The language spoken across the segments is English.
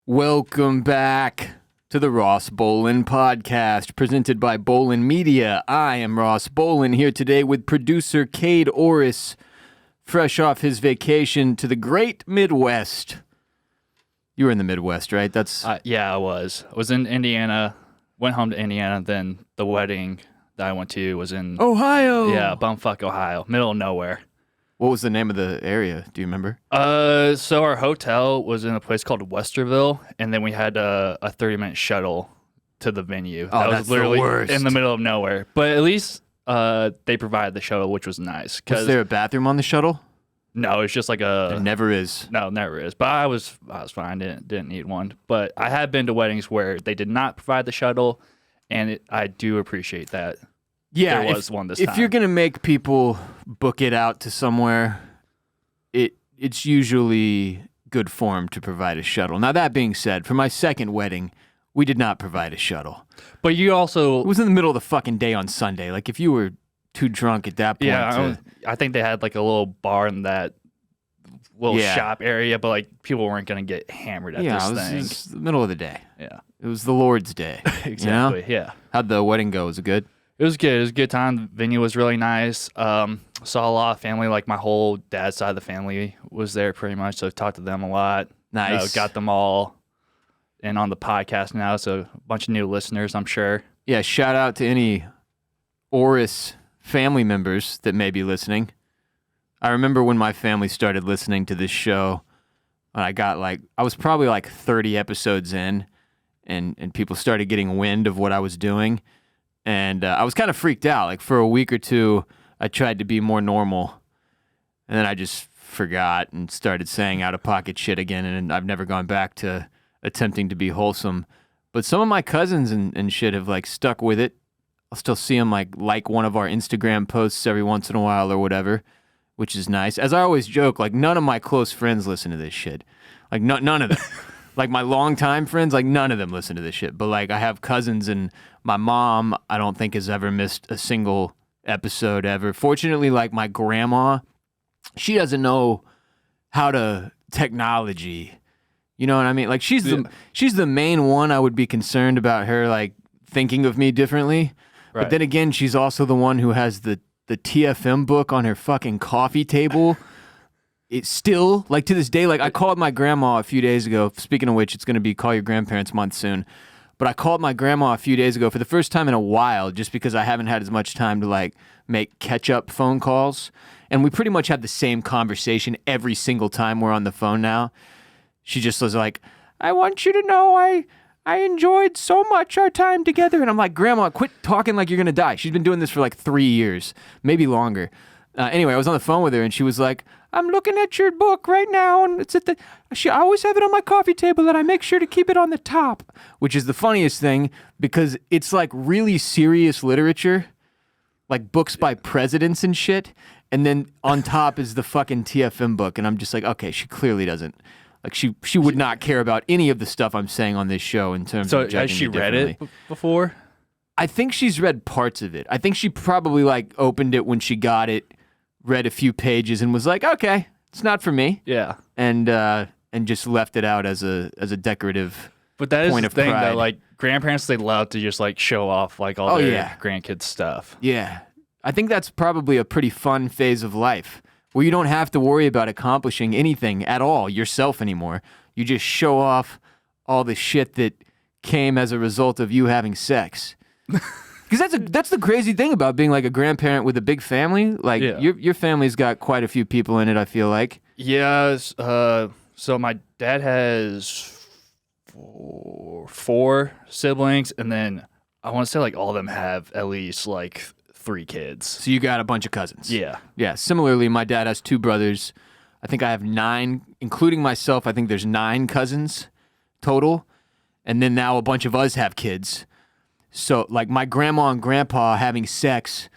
Welcome back to the Ross Bolin podcast, presented by Bolin Media. I am Ross Bolin, here today with producer Kade Orris, fresh off his vacation to the great Midwest. You were in the Midwest, right? Yeah, I was. I was in Indiana, went home to Indiana, then the wedding that I went to was in Ohio. Yeah, bumfuck Ohio, middle of nowhere. What was the name of the area? Do you remember? So our hotel was in a place called Westerville, and then we had a 30-minute shuttle to the venue. Oh, that that's was literally the worst. in the middle of nowhere. But at least they provided the shuttle, which was nice. Was there a bathroom on the shuttle? No, it's just like There never is. No, never is. But I was fine. Didn't need one. But I have been to weddings where they did not provide the shuttle, and I do appreciate that. Yeah, there was one this time. If you're gonna make people book it out to somewhere, it's usually good form to provide a shuttle. Now that being said, for my second wedding, we did not provide a shuttle. But you also It was in the middle of the fucking day on Sunday. Like if you were too drunk at that point. Yeah, I think they had like a little bar in that little shop area, but like people weren't gonna get hammered at this thing. It was the middle of the day. Yeah, it was the Lord's Day. exactly. You know? Yeah, How'd the wedding go? Was it good? it was good. It was a good time. The venue was really nice. Saw a lot of family. Like my whole dad's side of the family was there pretty much. So I talked to them a lot. Nice. Got them all in on the podcast now. So a bunch of new listeners, I'm sure. Yeah. Shout out to any Orris family members that may be listening. I remember when my family started listening to this show, and I was probably like 30 episodes in, and people started getting wind of what I was doing. And I was kind of freaked out. Like for a week or two, I tried to be more normal. And then I just forgot and started saying out-of-pocket shit again. And I've never gone back to attempting to be wholesome. But some of my cousins and shit have like stuck with it. I'll still see them like one of our Instagram posts every once in a while or whatever, which is nice. As I always joke, like none of my close friends listen to this shit. Like none of them. Like my longtime friends, like none of them listen to this shit. But like I have cousins, and my mom, I don't think has ever missed a single episode ever. Fortunately, like my grandma, she doesn't know how to technology. You know what I mean? Like she's the main one I would be concerned about her like thinking of me differently. Right. But then again, she's also the one who has the TFM book on her fucking coffee table. It's still, like to this day, like I called my grandma a few days ago. Speaking of which, it's going to be Call Your Grandparents Month soon. But I called my grandma a few days ago for the first time in a while, just because I haven't had as much time to like make catch-up phone calls. And we pretty much have the same conversation every single time we're on the phone now. She just was like, I want you to know I enjoyed so much our time together. And I'm like, Grandma, quit talking like you're going to die. She's been doing this for like 3 years, maybe longer. Anyway, I was on the phone with her and she was like, I'm looking at your book right now, and it's I always have it on my coffee table, and I make sure to keep it on the top, which is the funniest thing because it's like really serious literature, like books by presidents and shit, and then on top is the fucking TFM book, and I'm just like, okay, she clearly doesn't. Like she would not care about any of the stuff I'm saying on this show in terms of judging me has she read it before? I think she's read parts of it. I think she probably like opened it when she got it, read a few pages and was like, okay, it's not for me. Yeah. And just left it out as a decorative But that is point the of thing pride. that like grandparents, they love to just like show off like all their grandkids stuff. Yeah. I think that's probably a pretty fun phase of life where you don't have to worry about accomplishing anything at all yourself anymore. You just show off all the shit that came as a result of you having sex. Because that's the crazy thing about being like a grandparent with a big family. Like your family's got quite a few people in it, I feel like. Yeah. So my dad has four siblings, and then I want to say like all of them have at least like 3 kids. So you got a bunch of cousins. Yeah. Yeah. Similarly, my dad has 2 brothers. I think I have 9, including myself. I think there's 9 cousins total. And then now a bunch of us have kids. So, like, my grandma and grandpa having sex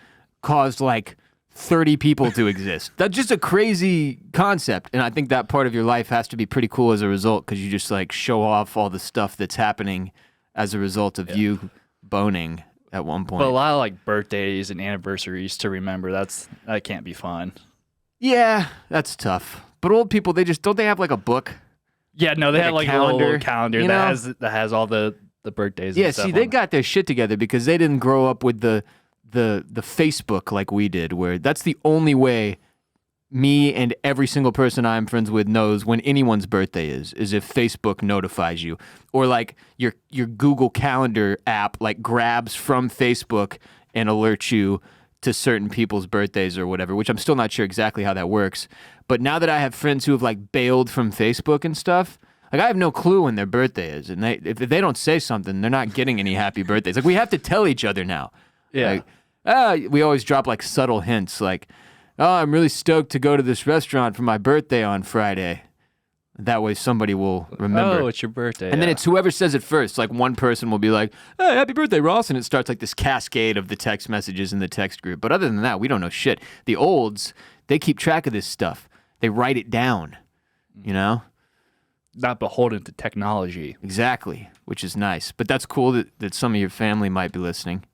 caused, like, 30 people to exist. That's just a crazy concept. And I think that part of your life has to be pretty cool as a result because you just, like, show off all the stuff that's happening as a result of you boning at one point. But a lot of, like, birthdays and anniversaries to remember. That can't be fun. Yeah, that's tough. But old people, don't they have, like, a book? Yeah, no, they Like had a like a calendar, little calendar you that know? has all the birthdays. Yeah, and stuff see, on they it. got their shit together because they didn't grow up with the Facebook like we did, where that's the only way me and every single person I'm friends with knows when anyone's birthday is if Facebook notifies you, or like your Google Calendar app like grabs from Facebook and alerts you to certain people's birthdays or whatever, which I'm still not sure exactly how that works. But now that I have friends who have like bailed from Facebook and stuff, like I have no clue when their birthday is, and if they don't say something, they're not getting any happy birthdays. Like we have to tell each other now. Yeah. Like, we always drop like subtle hints like, oh, I'm really stoked to go to this restaurant for my birthday on Friday. That way somebody will remember. Oh, it's your birthday. And then it's whoever says it first. Like one person will be like, hey, happy birthday, Ross. And it starts like this cascade of the text messages in the text group. But other than that, we don't know shit. The olds, they keep track of this stuff. They write it down, you know? not beholden to technology. Exactly, which is nice. But that's cool that some of your family might be listening.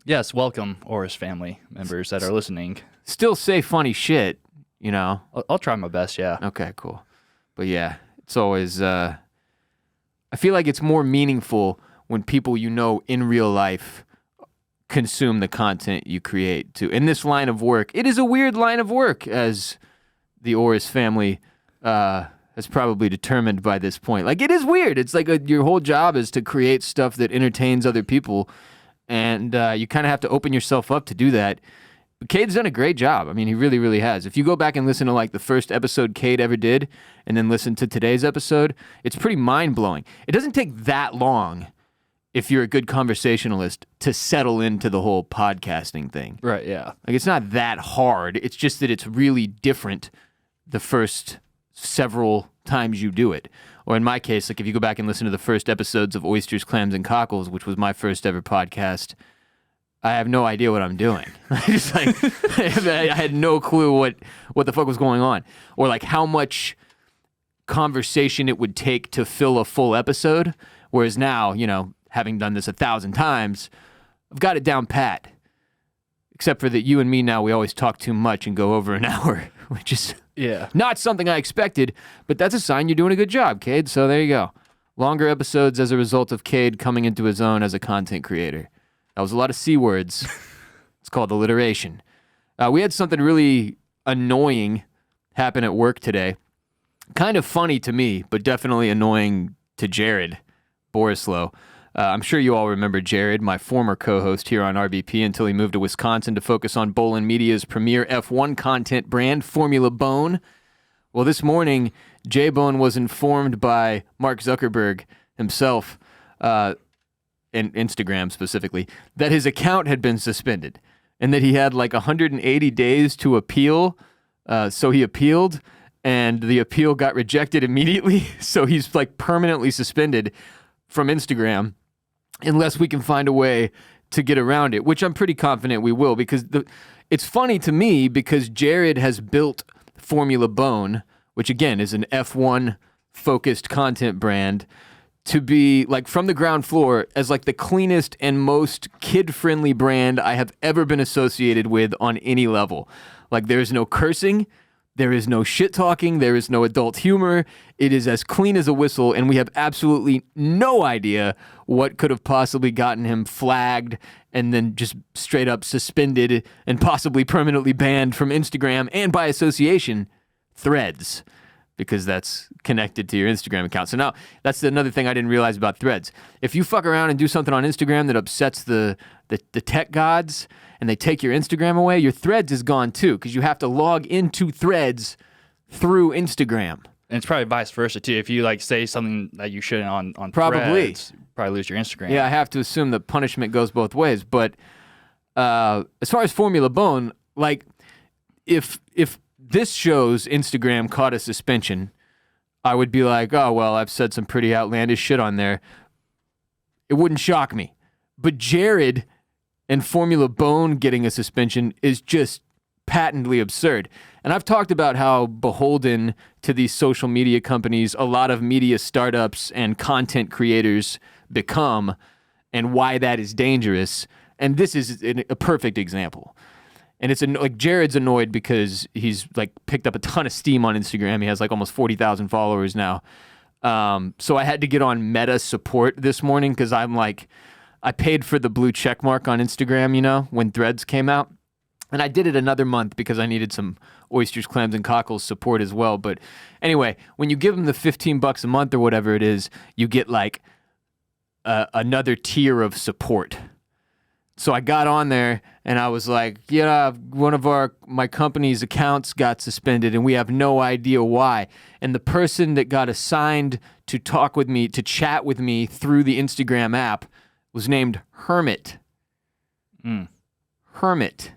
Yes, welcome, Orris family members that are listening. Still say funny shit, you know? I'll try my best, yeah. Okay, cool. But yeah, it's always, I feel like it's more meaningful when people you know in real life consume the content you create too. In this line of work, it is a weird line of work, as the Orris family has probably determined by this point. Like, it is weird. It's like your whole job is to create stuff that entertains other people, and you kind of have to open yourself up to do that. But Kade's done a great job. I mean, he really, really has. If you go back and listen to like the first episode Kade ever did, and then listen to today's episode, it's pretty mind-blowing. It doesn't take that long, if you're a good conversationalist, to settle into the whole podcasting thing. Right, yeah. Like, it's not that hard. It's just that it's really different the first several times you do it. Or in my case, like if you go back and listen to the first episodes of Oysters, Clams, and Cockles, which was my first ever podcast, I have no idea what I'm doing. Just like, I had no clue what the fuck was going on. Or like how much conversation it would take to fill a full episode. Whereas now, you know, having done this 1,000 times, I've got it down pat. Except for that you and me now, we always talk too much and go over an hour, which is not something I expected, but that's a sign you're doing a good job, Kade. So there you go. Longer episodes as a result of Kade coming into his own as a content creator. That was a lot of C words. It's called alliteration. We had something really annoying happen at work today. Kind of funny to me, but definitely annoying to Jared Borislow. I'm sure you all remember Jared, my former co-host here on RBP, until he moved to Wisconsin to focus on Bolin Media's premier F1 content brand, Formula Bone. Well, this morning, J-Bone was informed by Mark Zuckerberg himself, and Instagram specifically, that his account had been suspended and that he had like 180 days to appeal. So he appealed, and the appeal got rejected immediately. So he's like permanently suspended from Instagram unless we can find a way to get around it, which I'm pretty confident we will, because it's funny to me because Jared has built Formula Bone, which again is an F1 focused content brand, to be like from the ground floor as like the cleanest and most kid-friendly brand I have ever been associated with on any level. Like, there is no cursing, there is no shit talking, there is no adult humor. It is as clean as a whistle, and we have absolutely no idea what could have possibly gotten him flagged and then just straight up suspended and possibly permanently banned from Instagram and by association, Threads, because that's connected to your Instagram account. So now, that's another thing I didn't realize about Threads. If you fuck around and do something on Instagram that upsets the tech gods and they take your Instagram away, your Threads is gone too, because you have to log into Threads through Instagram. And it's probably vice versa too. If you like say something that you shouldn't on Probably. Threads, you probably lose your Instagram. Yeah, I have to assume the punishment goes both ways. But as far as Formula Bone, like if this show's Instagram caught a suspension, I would be like, oh, well, I've said some pretty outlandish shit on there. It wouldn't shock me. But Jared and Formula Bone getting a suspension is just patently absurd. And I've talked about how beholden to these social media companies a lot of media startups and content creators become, and why that is dangerous. And this is a perfect example. And it's like Jared's annoyed because he's like picked up a ton of steam on Instagram. He has like almost 40,000 followers now. So I had to get on Meta support this morning because I'm like, I paid for the blue check mark on Instagram, you know, when Threads came out. And I did it another month because I needed some oysters, clams, and cockles support as well. But anyway, when you give them the $15 a month or whatever it is, you get like another tier of support. So I got on there and I was like, yeah, one of my company's accounts got suspended and we have no idea why. And the person that got assigned to talk with me, to chat with me through the Instagram app was named Hermit. Hermit.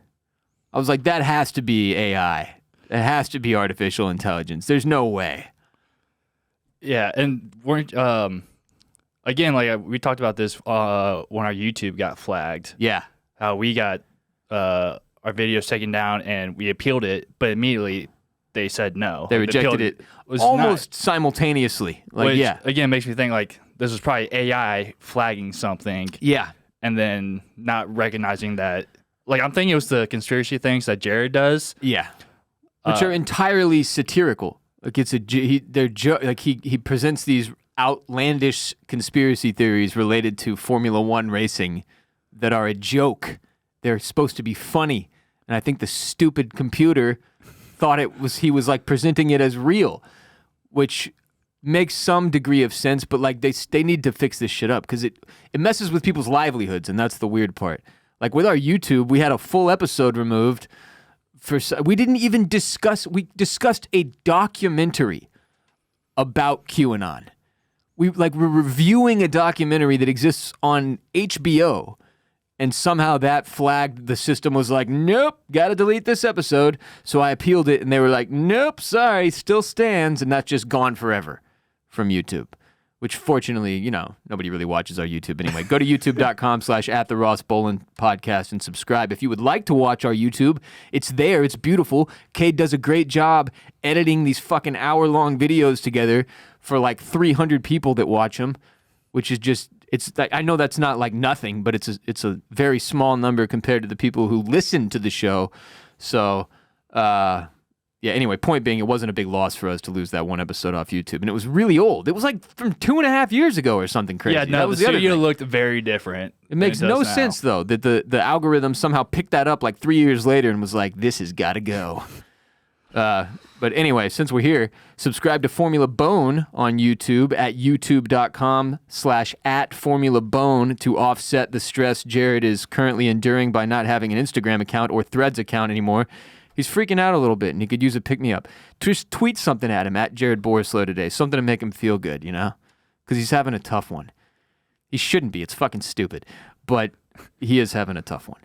I was like, that has to be AI. It has to be artificial intelligence. There's no way. Yeah, and weren't again, like we talked about this when our YouTube got flagged. Yeah. How we got our videos taken down and we appealed it, but immediately they said no. They rejected it almost simultaneously. Like, which, yeah. Again, makes me think like this was probably AI flagging something. Yeah. And then not recognizing that. Like, I'm thinking it was the conspiracy things that Jared does. Yeah. Which are entirely satirical. Like, it's he presents these outlandish conspiracy theories related to Formula One racing that are a joke. They're supposed to be funny. And I think the stupid computer thought he was like presenting it as real, which makes some degree of sense, but like they need to fix this shit up because it messes with people's livelihoods, and that's the weird part. Like with our YouTube, we had a full episode removed we didn't even discuss, we discussed a documentary about QAnon. We're reviewing a documentary that exists on HBO, and somehow that flagged, the system was like, nope, gotta delete this episode. So I appealed it, and they were like, nope, sorry, still stands, and that's just gone forever from YouTube. Which fortunately, you know, nobody really watches our YouTube anyway. Go to youtube.com/@the-Ross-Bolin-podcast and subscribe. If you would like to watch our YouTube, it's there. It's beautiful. Kade does a great job editing these fucking hour-long videos together for like 300 people that watch them, which is just, it's like, I know that's not like nothing, but it's a very small number compared to the people who listen to the show. So, yeah, anyway, point being, it wasn't a big loss for us to lose that one episode off YouTube. And it was really old. It was like from 2.5 years ago or something crazy. Yeah, no, that was the other studio thing. looked very different. It makes no sense, though, that the algorithm somehow picked that up like 3 years later and was like, this has got to go. But anyway, since we're here, subscribe to Formula Bone on YouTube at youtube.com/@FormulaBone to offset the stress Jared is currently enduring by not having an Instagram account or Threads account anymore. He's freaking out a little bit, and he could use a pick-me-up. Just tweet something at him, at Jared Borislow today, something to make him feel good, you know? Because he's having a tough one. He shouldn't be. It's fucking stupid. But he is having a tough one.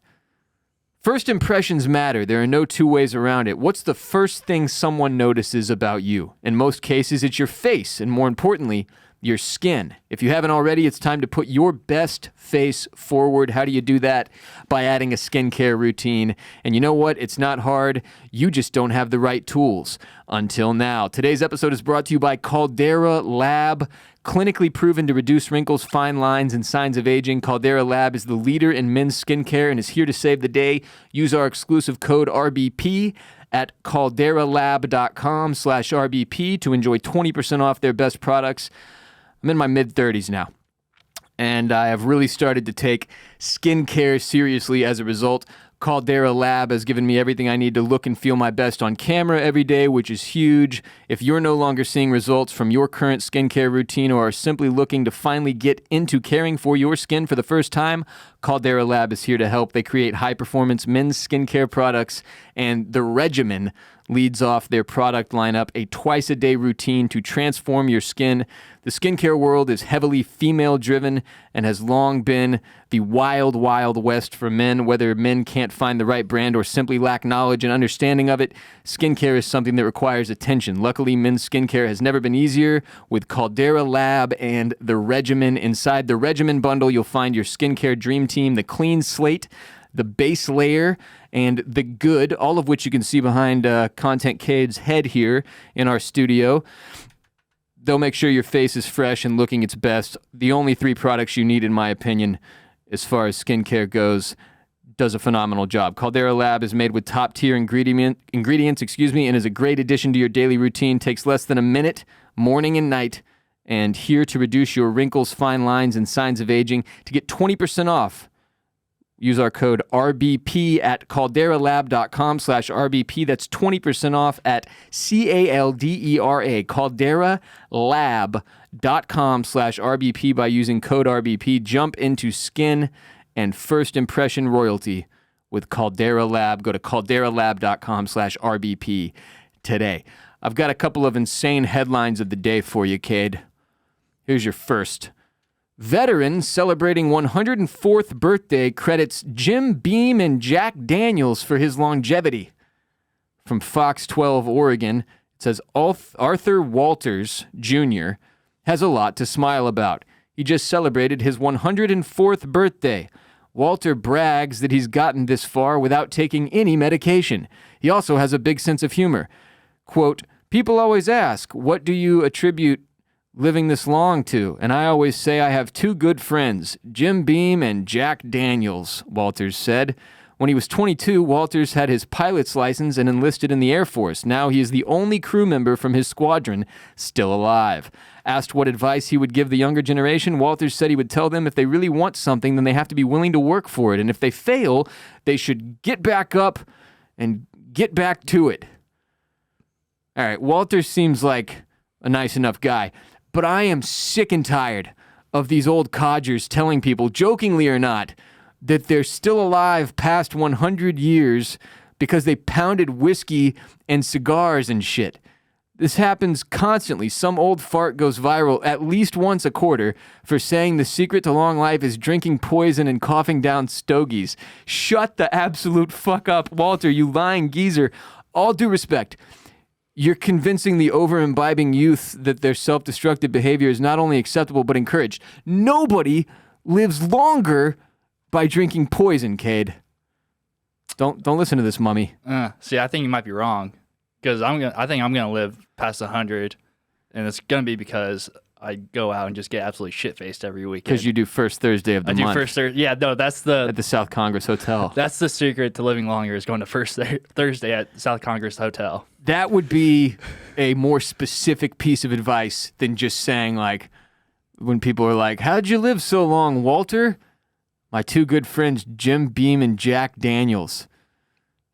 First impressions matter. There are no two ways around it. What's the first thing someone notices about you? In most cases, it's your face, and more importantly, your skin. If you haven't already, it's time to put your best face forward. How do you do that? By adding a skincare routine. And you know what? It's not hard. You just don't have the right tools. Until now. Today's episode is brought to you by Caldera Lab. Clinically proven to reduce wrinkles, fine lines, and signs of aging, Caldera Lab is the leader in men's skincare and is here to save the day. Use our exclusive code RBP at calderalab.com/RBP to enjoy 20% off their best products. I'm in my mid-30s now, and I have really started to take skincare seriously as a result. Caldera Lab has given me everything I need to look and feel my best on camera every day, which is huge. If you're no longer seeing results from your current skincare routine or are simply looking to finally get into caring for your skin for the first time, Caldera Lab is here to help. They create high-performance men's skincare products, and The Regimen leads off their product lineup, a twice-a-day routine to transform your skin. The skincare world is heavily female-driven and has long been the wild, wild west for men. Whether men can't find the right brand or simply lack knowledge and understanding of it, skincare is something that requires attention. Luckily, men's skincare has never been easier with Caldera Lab and The Regimen. Inside the Regimen bundle, you'll find your skincare dream team, the Clean Slate, the Base Layer, and the Good, all of which you can see behind Content Cade's head here in our studio. They'll make sure your face is fresh and looking its best. The only 3 products you need, in my opinion, as far as skincare goes, does a phenomenal job. Caldera Lab is made with top-tier ingredients, and is a great addition to your daily routine. Takes less than a minute, morning and night, and here to reduce your wrinkles, fine lines, and signs of aging. To get 20% off, use our code RBP at calderalab.com/RBP. That's 20% off at CALDERA, calderalab.com/RBP by using code RBP. Jump into skin and first impression royalty with Caldera Lab. Go to calderalab.com/RBP today. I've got a couple of insane headlines of the day for you, Kade. Here's your first. Veteran celebrating 104th birthday credits Jim Beam and Jack Daniels for his longevity. From Fox 12 Oregon, it says Arthur Walters Jr. has a lot to smile about. He just celebrated his 104th birthday. Walter brags that he's gotten this far without taking any medication. He also has a big sense of humor. Quote, people always ask, what do you attribute living this long to? And I always say I have two good friends, Jim Beam and Jack Daniels, Walters said. When he was 22, Walters had his pilot's license and enlisted in the Air Force. Now he is the only crew member from his squadron still alive. Asked what advice he would give the younger generation, Walters said he would tell them if they really want something, then they have to be willing to work for it. And if they fail, they should get back up and get back to it. All right, Walters seems like a nice enough guy. But I am sick and tired of these old codgers telling people, jokingly or not, that they're still alive past 100 years because they pounded whiskey and cigars and shit. This happens constantly. Some old fart goes viral at least once a quarter for saying the secret to long life is drinking poison and coughing down stogies. Shut the absolute fuck up, Walter, you lying geezer. All due respect. You're convincing the over-imbibing youth that their self-destructive behavior is not only acceptable but encouraged. Nobody lives longer by drinking poison, Kade. Don't listen to this mummy. See, I think you might be wrong, because I think I'm gonna live past 100, and it's gonna be because I go out and just get absolutely shit-faced every weekend. Because you do first Thursday of the month. I do first Thursday. Yeah, no, that's at the South Congress Hotel. That's the secret to living longer, is going to first Thursday at South Congress Hotel. That would be a more specific piece of advice than just saying, like, when people are like, how'd you live so long, Walter? My two good friends, Jim Beam and Jack Daniels.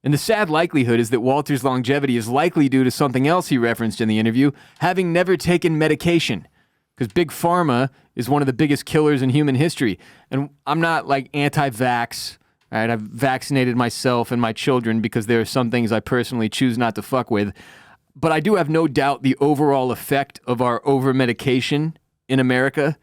And the sad likelihood is that Walter's longevity is likely due to something else he referenced in the interview, having never taken medication. Because Big Pharma is one of the biggest killers in human history. And I'm not like anti-vax. All right, I've vaccinated myself and my children because there are some things I personally choose not to fuck with. But I do have no doubt the overall effect of our over-medication in America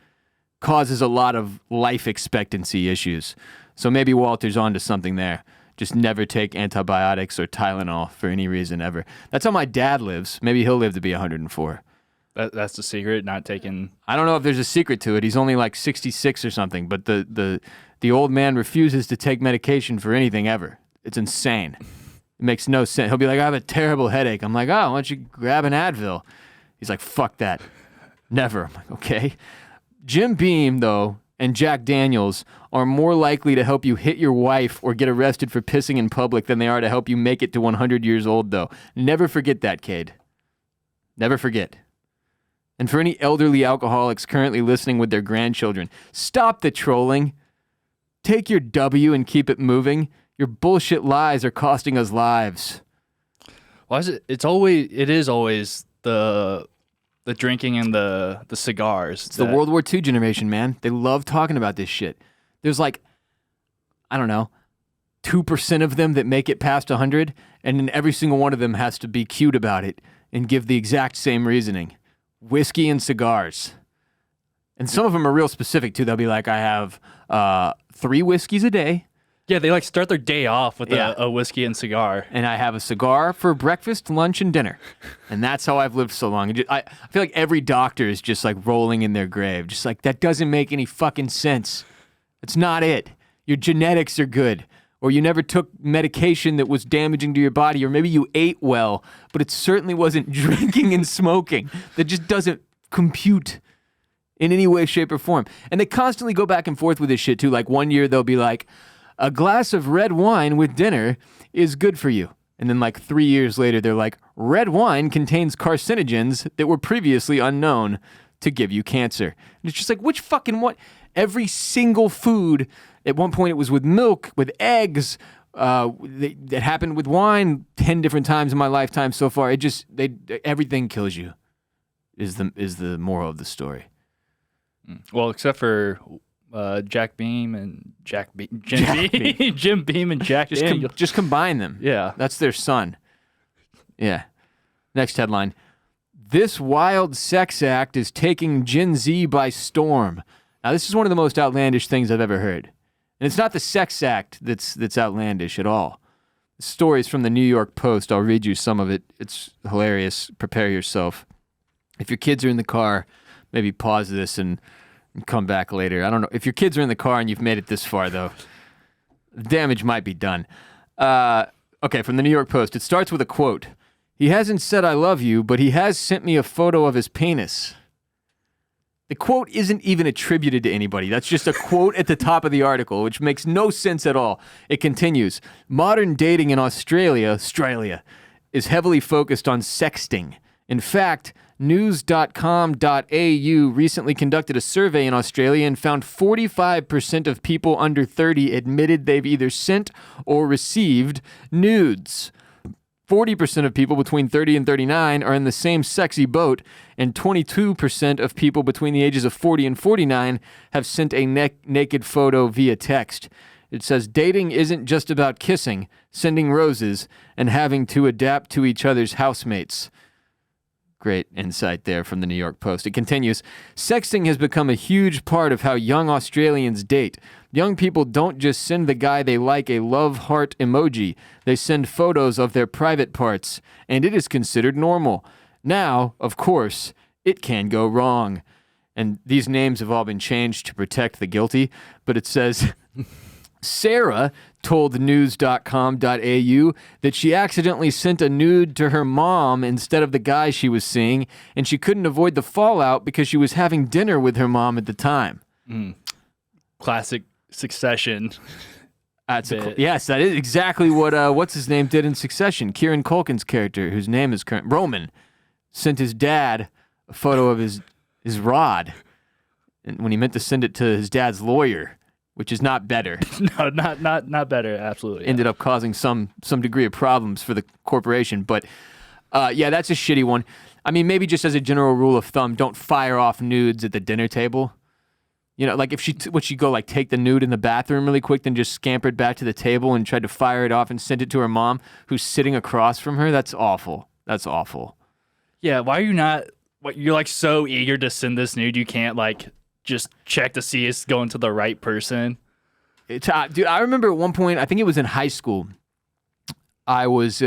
causes a lot of life expectancy issues. So maybe Walter's onto something there. Just never take antibiotics or Tylenol for any reason ever. That's how my dad lives. Maybe he'll live to be 104. That's the secret, not taking... I don't know if there's a secret to it. He's only like 66 or something, but the old man refuses to take medication for anything ever. It's insane. It makes no sense. He'll be like, I have a terrible headache. I'm like, oh, why don't you grab an Advil? He's like, fuck that. Never. I'm like, okay. Jim Beam, though, and Jack Daniels are more likely to help you hit your wife or get arrested for pissing in public than they are to help you make it to 100 years old, though. Never forget that, Kade. Never forget. And for any elderly alcoholics currently listening with their grandchildren, stop the trolling. Take your W and keep it moving. Your bullshit lies are costing us lives. Why is it? It is always the drinking and the cigars. It's the World War II generation, man. They love talking about this shit. There's like, I don't know, 2% of them that make it past 100, and then every single one of them has to be cute about it and give the exact same reasoning. Whiskey and cigars. And some of them are real specific, too. They'll be like, I have 3 whiskeys a day. Yeah, they like start their day off with a whiskey and cigar. And I have a cigar for breakfast, lunch, and dinner. And that's how I've lived so long. I feel like every doctor is just like rolling in their grave. Just like, that doesn't make any fucking sense. It's not it. Your genetics are good. Or you never took medication that was damaging to your body. Or maybe you ate well, but it certainly wasn't drinking and smoking. That just doesn't compute in any way, shape, or form. And they constantly go back and forth with this shit, too. Like, one year they'll be like, a glass of red wine with dinner is good for you. And then like 3 years later, they're like, red wine contains carcinogens that were previously unknown to give you cancer. And it's just like, which fucking what? Every single food, at one point it was with milk, with eggs, that happened with wine 10 different times in my lifetime so far. Everything kills you is the moral of the story. Well, except for Jim Beam and Jack Daniels. Just combine them. Yeah. That's their son. Yeah. Next headline. This wild sex act is taking Gen Z by storm. Now, this is one of the most outlandish things I've ever heard. And it's not the sex act that's outlandish at all. The story is from the New York Post. I'll read you some of it. It's hilarious. Prepare yourself. If your kids are in the car, maybe pause this and come back later. I don't know. If your kids are in the car and you've made it this far, though, the damage might be done. Okay, from the New York Post. It starts with a quote. He hasn't said I love you, but he has sent me a photo of his penis. The quote isn't even attributed to anybody. That's just a quote at the top of the article, which makes no sense at all. It continues. Modern dating in Australia, is heavily focused on sexting. In fact, news.com.au recently conducted a survey in Australia and found 45% of people under 30 admitted they've either sent or received nudes. 40% of people between 30 and 39 are in the same sexy boat, and 22% of people between the ages of 40 and 49 have sent a naked photo via text. It says dating isn't just about kissing, sending roses, and having to adapt to each other's housemates. Great insight there from the New York Post. It continues, sexting has become a huge part of how young Australians date. Young people don't just send the guy they like a love heart emoji. They send photos of their private parts, and it is considered normal. Now, of course, it can go wrong. And these names have all been changed to protect the guilty, but it says... Sarah told news.com.au that she accidentally sent a nude to her mom instead of the guy she was seeing, and she couldn't avoid the fallout because she was having dinner with her mom at the time. Classic Succession. Yes, that is exactly what what's his name did in Succession. Kieran Culkin's character, whose name is Roman, sent his dad a photo of his rod, and when he meant to send it to his dad's lawyer. Which is not better. No, not better. Absolutely. Ended up causing some degree of problems for the corporation. But yeah, that's a shitty one. I mean, maybe just as a general rule of thumb, don't fire off nudes at the dinner table. You know, like if would she go like take the nude in the bathroom really quick, then just scampered back to the table and tried to fire it off and send it to her mom, who's sitting across from her? That's awful. That's awful. Yeah, why are you not? You're like so eager to send this nude, you can't like. Just check to see it's going to the right person. Dude, I remember at one point, I think it was in high school, I was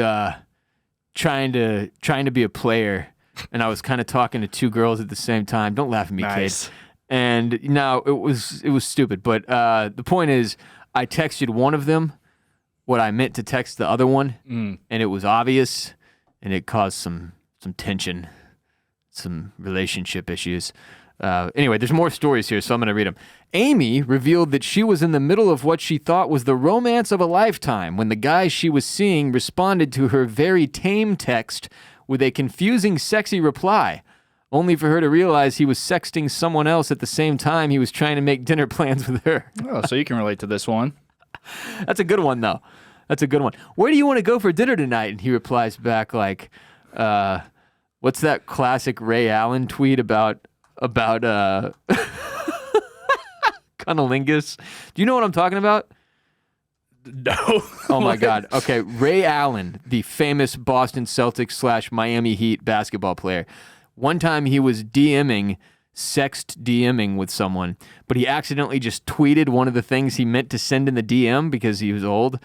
trying to be a player, and I was kind of talking to two girls at the same time. Don't laugh at me, nice. kid. And no, it was stupid. But the point is, I texted one of them what I meant to text the other one, and it was obvious, and it caused some tension, some relationship issues. Anyway, there's more stories here, so I'm going to read them. Amy revealed that she was in the middle of what she thought was the romance of a lifetime when the guy she was seeing responded to her very tame text with a confusing, sexy reply, only for her to realize he was sexting someone else at the same time he was trying to make dinner plans with her. Oh, so you can relate to this one. That's a good one, though. That's a good one. Where do you want to go for dinner tonight? And he replies back like, what's that classic Ray Allen tweet about cunnilingus. Do you know what I'm talking about? No. Oh my God. Okay. Ray Allen, the famous Boston Celtics / Miami Heat basketball player. One time he was DMing with someone, but he accidentally just tweeted one of the things he meant to send in the DM because he was old.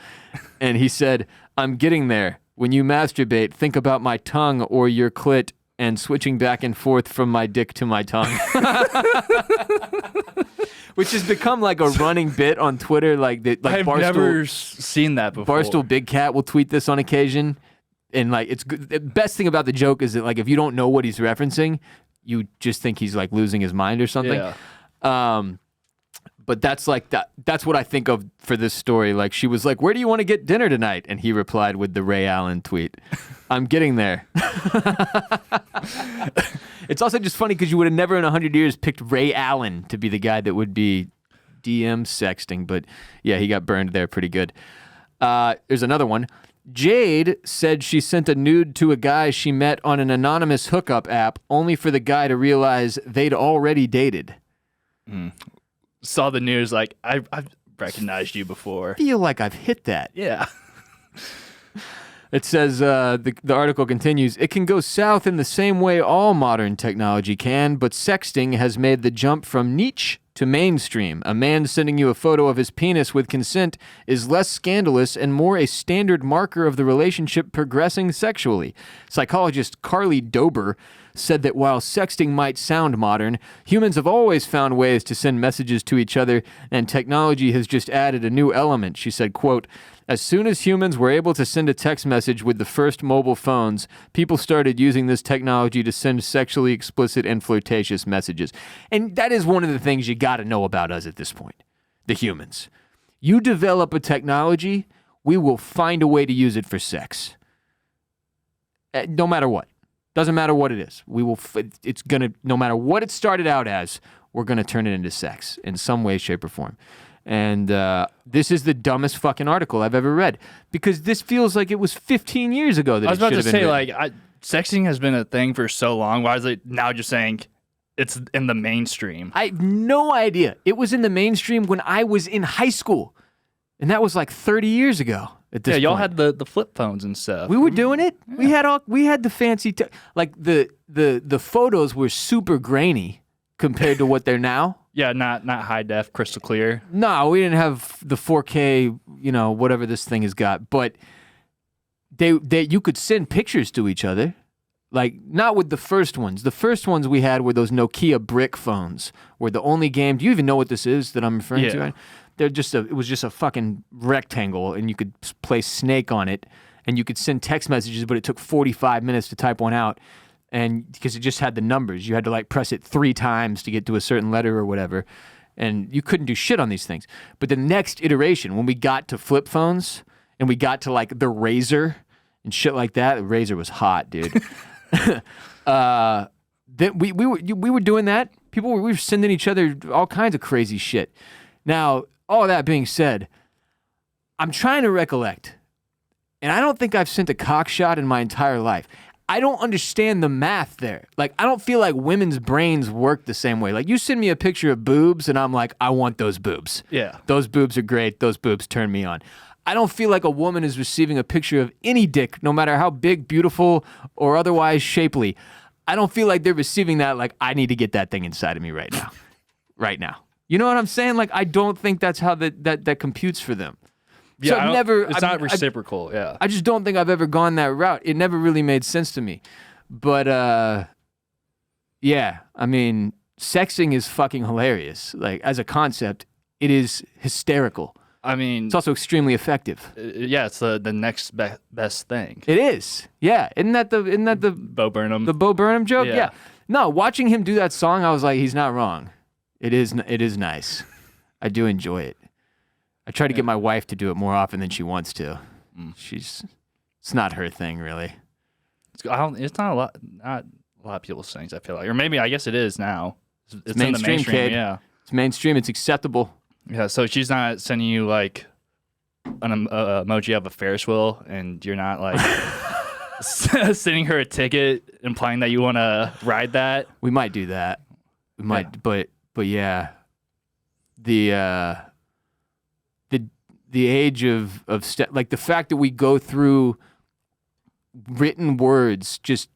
And he said, "I'm getting there. When you masturbate, think about my tongue or your clit and switching back and forth from my dick to my tongue." Which has become like a running bit on Twitter. Like I've never seen that before. Barstool Big Cat will tweet this on occasion. And like, it's good. The best thing about the joke is that like, if you don't know what he's referencing, you just think he's like losing his mind or something. Yeah. But that's like that's what I think of for this story. Like she was like, "Where do you want to get dinner tonight?" And he replied with the Ray Allen tweet. I'm getting there. It's also just funny because you would have never in 100 years picked Ray Allen to be the guy that would be DM sexting. But yeah, he got burned there pretty good. There's another one. Jade said she sent a nude to a guy she met on an anonymous hookup app only for the guy to realize they'd already dated. Saw the news, like, I've recognized you before. I feel like I've hit that. Yeah. It says, the article continues, it can go south in the same way all modern technology can, but sexting has made the jump from niche to mainstream. A man sending you a photo of his penis with consent is less scandalous and more a standard marker of the relationship progressing sexually. Psychologist Carly Dober said that while sexting might sound modern, humans have always found ways to send messages to each other, and technology has just added a new element. She said, quote, as soon as humans were able to send a text message with the first mobile phones, people started using this technology to send sexually explicit and flirtatious messages. And that is one of the things you got to know about us at this point, the humans. You develop a technology, we will find a way to use it for sex. No matter what. Doesn't matter what it is. We will. It's gonna. No matter what it started out as, we're gonna turn it into sex in some way, shape, or form. And this is the dumbest fucking article I've ever read because this feels like it was 15 years ago that I was about to say, written. sexting has been a thing for so long. Why is it now just saying it's in the mainstream? I have no idea. It was in the mainstream when I was in high school, and that was like 30 years ago. At this y'all point. had the flip phones and stuff. We were doing it. Yeah. We had the fancy like the photos were super grainy compared to what they're now. Yeah, not high def, crystal clear. No, we didn't have the 4K, whatever this thing has got, but they you could send pictures to each other. Like not with the first ones. The first ones we had were those Nokia brick phones. Were the only game. Do you even know what this is that I'm referring to? Right? It was just a fucking rectangle, and you could play Snake on it, and you could send text messages, but it took 45 minutes to type one out, and because it just had the numbers, you had to like press it 3 times to get to a certain letter or whatever, and you couldn't do shit on these things. But the next iteration, when we got to flip phones, and we got to like the Razor and shit like that, the Razor was hot, dude. Then we were doing that. We were sending each other all kinds of crazy shit. Now, all that being said, I'm trying to recollect, and I don't think I've sent a cock shot in my entire life. I don't understand the math there. Like, I don't feel like women's brains work the same way. Like, you send me a picture of boobs, and I'm like, I want those boobs. Yeah. Those boobs are great. Those boobs turn me on. I don't feel like a woman is receiving a picture of any dick, no matter how big, beautiful, or otherwise shapely. I don't feel like they're receiving that like, I need to get that thing inside of me right now. Right now. You know what I'm saying? Like, I don't think that's how that computes for them. Yeah, So it's not reciprocal. Yeah, I just don't think I've ever gone that route. It never really made sense to me. But yeah, I mean, sexting is fucking hilarious. Like as a concept, it is hysterical. I mean, it's also extremely effective. Yeah, it's the next best thing. It is. Yeah, isn't that the Bo Burnham joke? Yeah. No, watching him do that song, I was like, he's not wrong. It is nice. I do enjoy it. I try to get my wife to do it more often than she wants to. It's not her thing, really. It's not a lot of people's things, I feel like. Or maybe, I guess it is now. It's mainstream, in the mainstream, kid. Yeah. It's mainstream. It's acceptable. Yeah, so she's not sending you, like, an emoji of a Ferris wheel, and you're not, like, sending her a ticket implying that you want to ride that. We might do that. We might, but yeah, the age of like the fact that we go through written words, just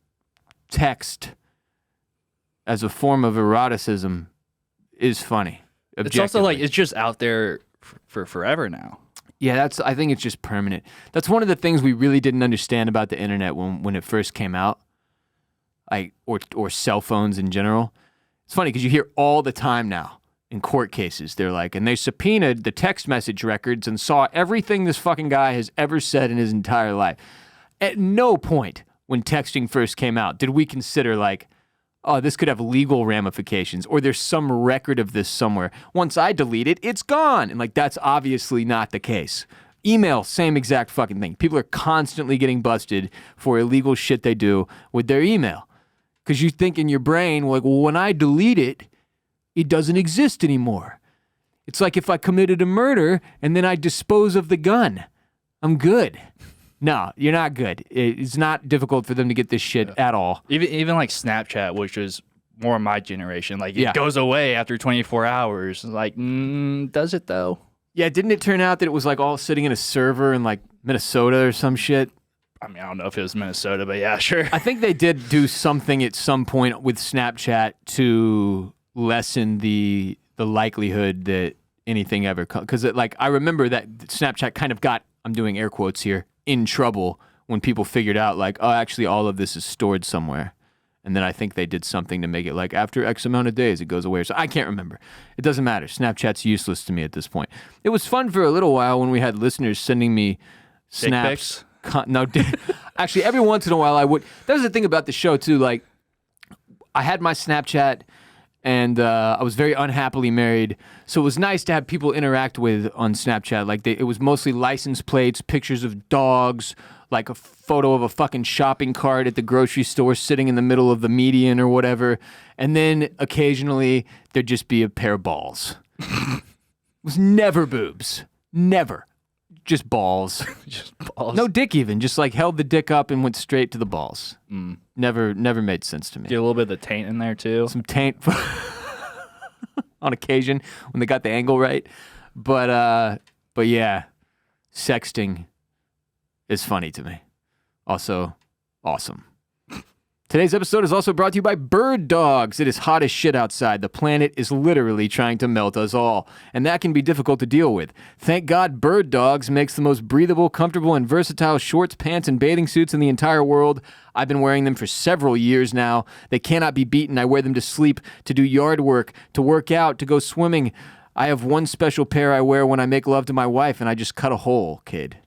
text as a form of eroticism is funny. It's also like it's just out there for forever now. Yeah, I think it's just permanent. That's one of the things we really didn't understand about the internet when it first came out, like or cell phones in general. It's funny because you hear all the time now in court cases, they're like, and they subpoenaed the text message records and saw everything this fucking guy has ever said in his entire life. At no point when texting first came out did we consider like, oh, this could have legal ramifications, or there's some record of this somewhere. Once I delete it, it's gone. And like, that's obviously not the case. Email, same exact fucking thing. People are constantly getting busted for illegal shit they do with their email. Because you think in your brain, like, well, when I delete it, it doesn't exist anymore. It's like if I committed a murder and then I dispose of the gun. I'm good. No, you're not good. It's not difficult for them to get this shit at all. Even like Snapchat, which is more my generation, like it goes away after 24 hours. Like, does it though? Yeah, didn't it turn out that it was like all sitting in a server in like Minnesota or some shit? I mean, I don't know if it was Minnesota, but yeah, sure. I think they did do something at some point with Snapchat to lessen the likelihood that anything ever comes. Because like I remember that Snapchat kind of got, I'm doing air quotes here, in trouble when people figured out like, oh, actually all of this is stored somewhere. And then I think they did something to make it like after X amount of days, it goes away. So I can't remember. It doesn't matter. Snapchat's useless to me at this point. It was fun for a little while when we had listeners sending me snaps. No, actually, every once in a while I would. That was the thing about the show too. Like, I had my Snapchat, and I was very unhappily married. So it was nice to have people interact with on Snapchat. Like, it was mostly license plates, pictures of dogs, like a photo of a fucking shopping cart at the grocery store sitting in the middle of the median or whatever. And then occasionally there'd just be a pair of balls. It was never boobs. Never. Just balls. Just balls. No dick even. Just like held the dick up and went straight to the balls. Never made sense to me. Get a little bit of the taint in there too. Some taint on occasion when they got the angle right. But yeah, sexting is funny to me. Also, awesome. Today's episode is also brought to you by Bird Dogs. It is hot as shit outside. The planet is literally trying to melt us all, and that can be difficult to deal with. Thank God Bird Dogs makes the most breathable, comfortable, and versatile shorts, pants, and bathing suits in the entire world. I've been wearing them for several years now. They cannot be beaten. I wear them to sleep, to do yard work, to work out, to go swimming. I have one special pair I wear when I make love to my wife, and I just cut a hole, kid.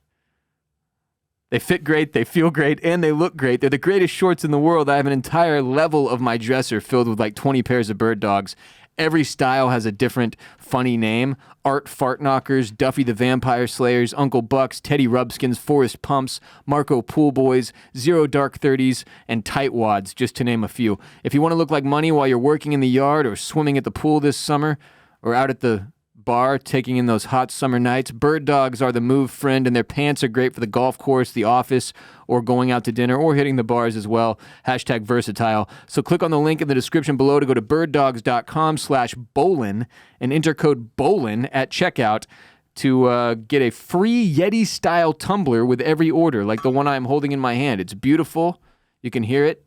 They fit great, they feel great, and they look great. They're the greatest shorts in the world. I have an entire level of my dresser filled with like 20 pairs of Bird Dogs. Every style has a different funny name. Art Fartknockers, Duffy the Vampire Slayers, Uncle Bucks, Teddy Rubskins, Forest Pumps, Marco Pool Boys, Zero Dark 30s, and Tightwads, just to name a few. If you want to look like money while you're working in the yard or swimming at the pool this summer or out at the bar taking in those hot summer nights, Bird Dogs are the move, friend, and their pants are great for the golf course, the office, or going out to dinner, or hitting the bars as well. Hashtag versatile. So click on the link in the description below to go to birddogs.com/Bolin and enter code Bolin at checkout to get a free Yeti-style tumbler with every order, like the one I'm holding in my hand. It's beautiful. You can hear it.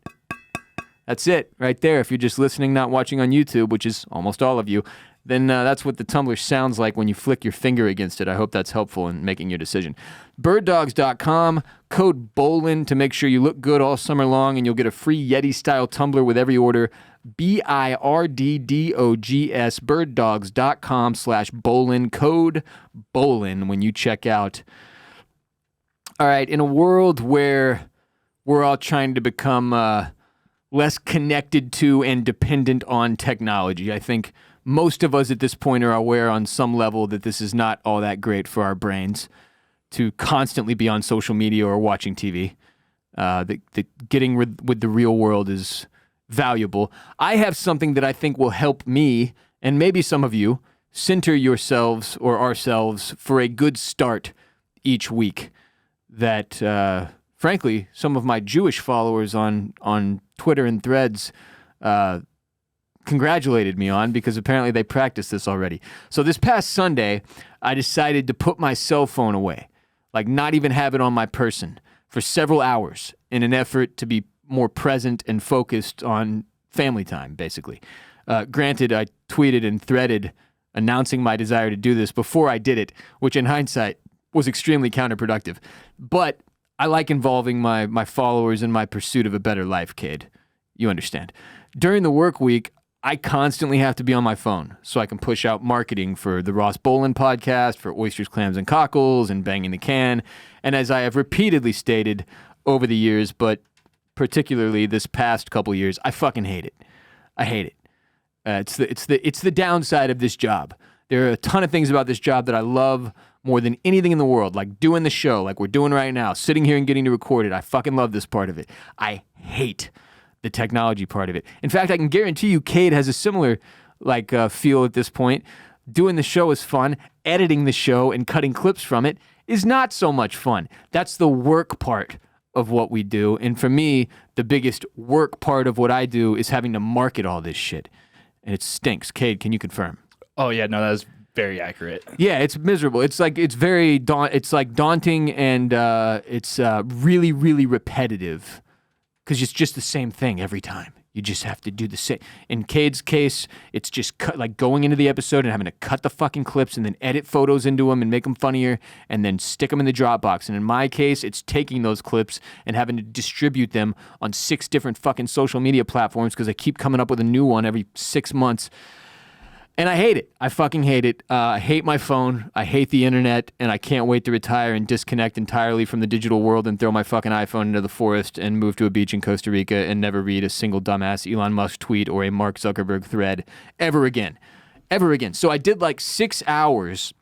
That's it right there. If you're just listening, not watching on YouTube, which is almost all of you, then that's what the tumbler sounds like when you flick your finger against it. I hope that's helpful in making your decision. Birddogs.com, code Bolin to make sure you look good all summer long, and you'll get a free Yeti-style tumbler with every order. BIRDDOGS, birddogs.com/Bolin, code Bolin when you check out. All right, in a world where we're all trying to become less connected to and dependent on technology, I think most of us at this point are aware on some level that this is not all that great for our brains to constantly be on social media or watching TV. That getting with the real world is valuable. I have something that I think will help me, and maybe some of you, center yourselves or ourselves for a good start each week that, frankly, some of my Jewish followers on Twitter and Threads congratulated me on, because apparently they practiced this already. So this past Sunday, I decided to put my cell phone away, like not even have it on my person for several hours in an effort to be more present and focused on family time, basically. Granted, I tweeted and threaded announcing my desire to do this before I did it, which in hindsight was extremely counterproductive. But I like involving my followers in my pursuit of a better life, kid. You understand. During the work week, I constantly have to be on my phone so I can push out marketing for the Ross Bolin podcast, for Oysters, Clams, and Cockles, and Banging the Can. And as I have repeatedly stated over the years, but particularly this past couple years, I fucking hate it. I hate it. It's the downside of this job. There are a ton of things about this job that I love more than anything in the world, like doing the show, like we're doing right now, sitting here and getting to record it. I fucking love this part of it. I hate the technology part of it. In fact, I can guarantee you Kade has a similar feel at this point. Doing the show is fun. Editing the show and cutting clips from it is not so much fun. That's the work part of what we do. And for me, the biggest work part of what I do is having to market all this shit. And it stinks. Kade, can you confirm? Oh yeah, no, that's very accurate. Yeah, it's miserable. It's very daunting, and it's really, really repetitive because it's just the same thing every time. You just have to do the same. In Kade's case, it's just going into the episode and having to cut the fucking clips and then edit photos into them and make them funnier and then stick them in the Dropbox. And in my case, it's taking those clips and having to distribute them on 6 different fucking social media platforms because I keep coming up with a new one every 6 months. And I hate it. I fucking hate it. I hate my phone. I hate the internet. And I can't wait to retire and disconnect entirely from the digital world and throw my fucking iPhone into the forest and move to a beach in Costa Rica and never read a single dumbass Elon Musk tweet or a Mark Zuckerberg thread ever again. Ever again. So I did 6 hours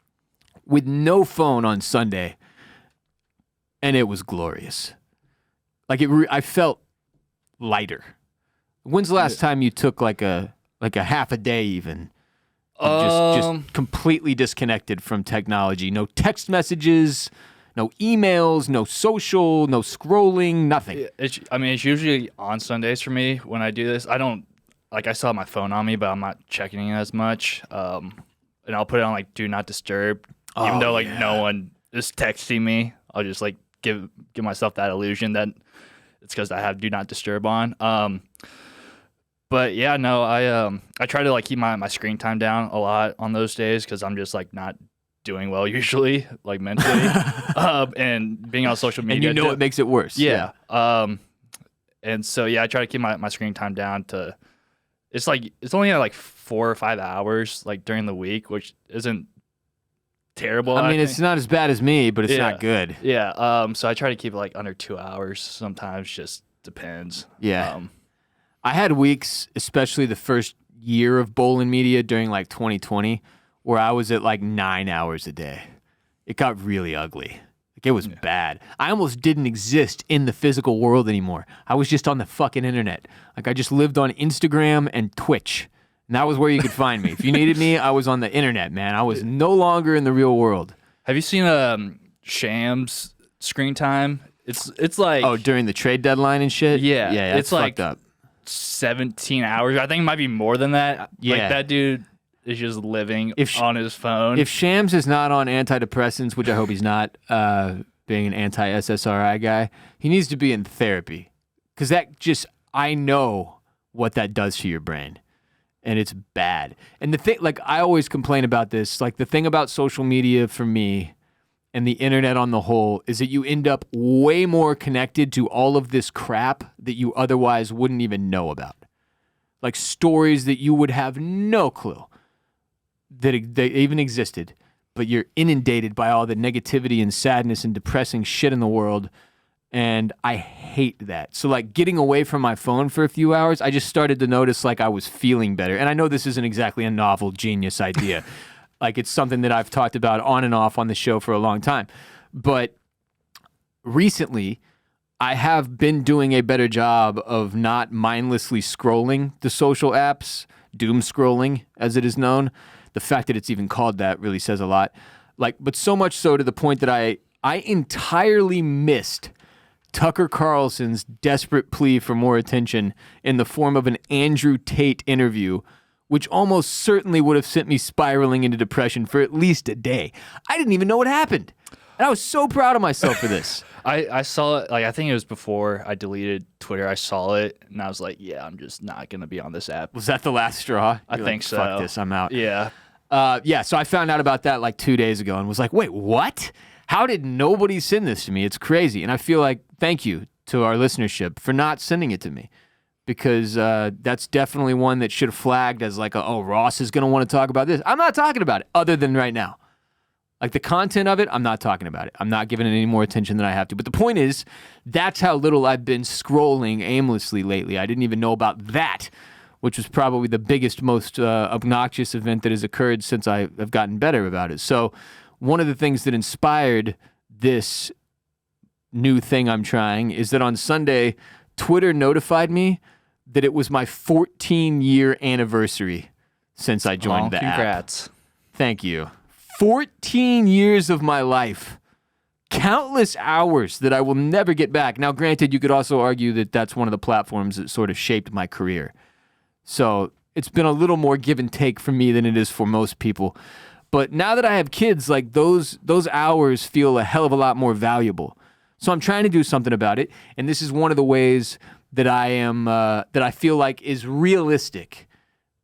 with no phone on Sunday. And it was glorious. I felt lighter. When's the last time you took a half a day even? Just completely disconnected from technology. No text messages, no emails, no social, no scrolling, nothing. It's usually on Sundays for me when I do this. I don't, I still have my phone on me, but I'm not checking it as much. And I'll put it on do not disturb, even though no one is texting me. I'll just give myself that illusion that it's because I have do not disturb on. But yeah, no, I try to keep my screen time down a lot on those days because I'm just not doing well usually, mentally, and being on social media. And it makes it worse. Yeah. And so yeah, I try to keep my screen time down to it's only at 4 or 5 hours during the week, which isn't terrible. I mean, it's not as bad as me, but it's not good. Yeah. So I try to keep it under 2 hours. Sometimes, just depends. Yeah. I had weeks, especially the first year of Bowling Media during 2020, where I was at 9 hours a day. It got really ugly. It was bad. I almost didn't exist in the physical world anymore. I was just on the fucking internet. I just lived on Instagram and Twitch. And that was where you could find me. If you needed me, I was on the internet, man. I was no longer in the real world. Have you seen Sham's screen time? It's during the trade deadline and shit? Yeah. Yeah, it's fucked up. 17 hours. I think it might be more than that. Yeah. That dude is just living on his phone. If Shams is not on antidepressants, which I hope he's not, being an anti-SSRI guy, he needs to be in therapy. Because I know what that does to your brain. And it's bad. And the thing, I always complain about this, the thing about social media for me and the internet on the whole is that you end up way more connected to all of this crap that you otherwise wouldn't even know about. Stories that you would have no clue that they even existed, but you're inundated by all the negativity and sadness and depressing shit in the world, and I hate that. So getting away from my phone for a few hours, I just started to notice I was feeling better. And I know this isn't exactly a novel genius idea. It's something that I've talked about on and off on the show for a long time. But recently, I have been doing a better job of not mindlessly scrolling the social apps, doom scrolling, as it is known. The fact that it's even called that really says a lot. But so much so to the point that I entirely missed Tucker Carlson's desperate plea for more attention in the form of an Andrew Tate interview, which almost certainly would have sent me spiraling into depression for at least a day. I didn't even know what happened. And I was so proud of myself for this. I saw it, I think it was before I deleted Twitter. I saw it, and I was like, yeah, I'm just not going to be on this app. Was that the last straw? I think so. Fuck this, I'm out. Yeah. So I found out about that 2 days ago and was like, wait, what? How did nobody send this to me? It's crazy. And I feel thank you to our listenership for not sending it to me. Because that's definitely one that should have flagged as Ross is going to want to talk about this. I'm not talking about it, other than right now. The content of it, I'm not talking about it. I'm not giving it any more attention than I have to. But the point is, that's how little I've been scrolling aimlessly lately. I didn't even know about that which was probably the biggest, most obnoxious event that has occurred since I've gotten better about it. So one of the things that inspired this new thing I'm trying is that on Sunday, Twitter notified me that it was my 14-year anniversary since I joined the app. Congrats. Thank you. 14 years of my life. Countless hours that I will never get back. Now, granted, you could also argue that that's one of the platforms that sort of shaped my career. So it's been a little more give and take for me than it is for most people. But now that I have kids, like those hours feel a hell of a lot more valuable. So I'm trying to do something about it. And this is one of the ways that I feel like is realistic,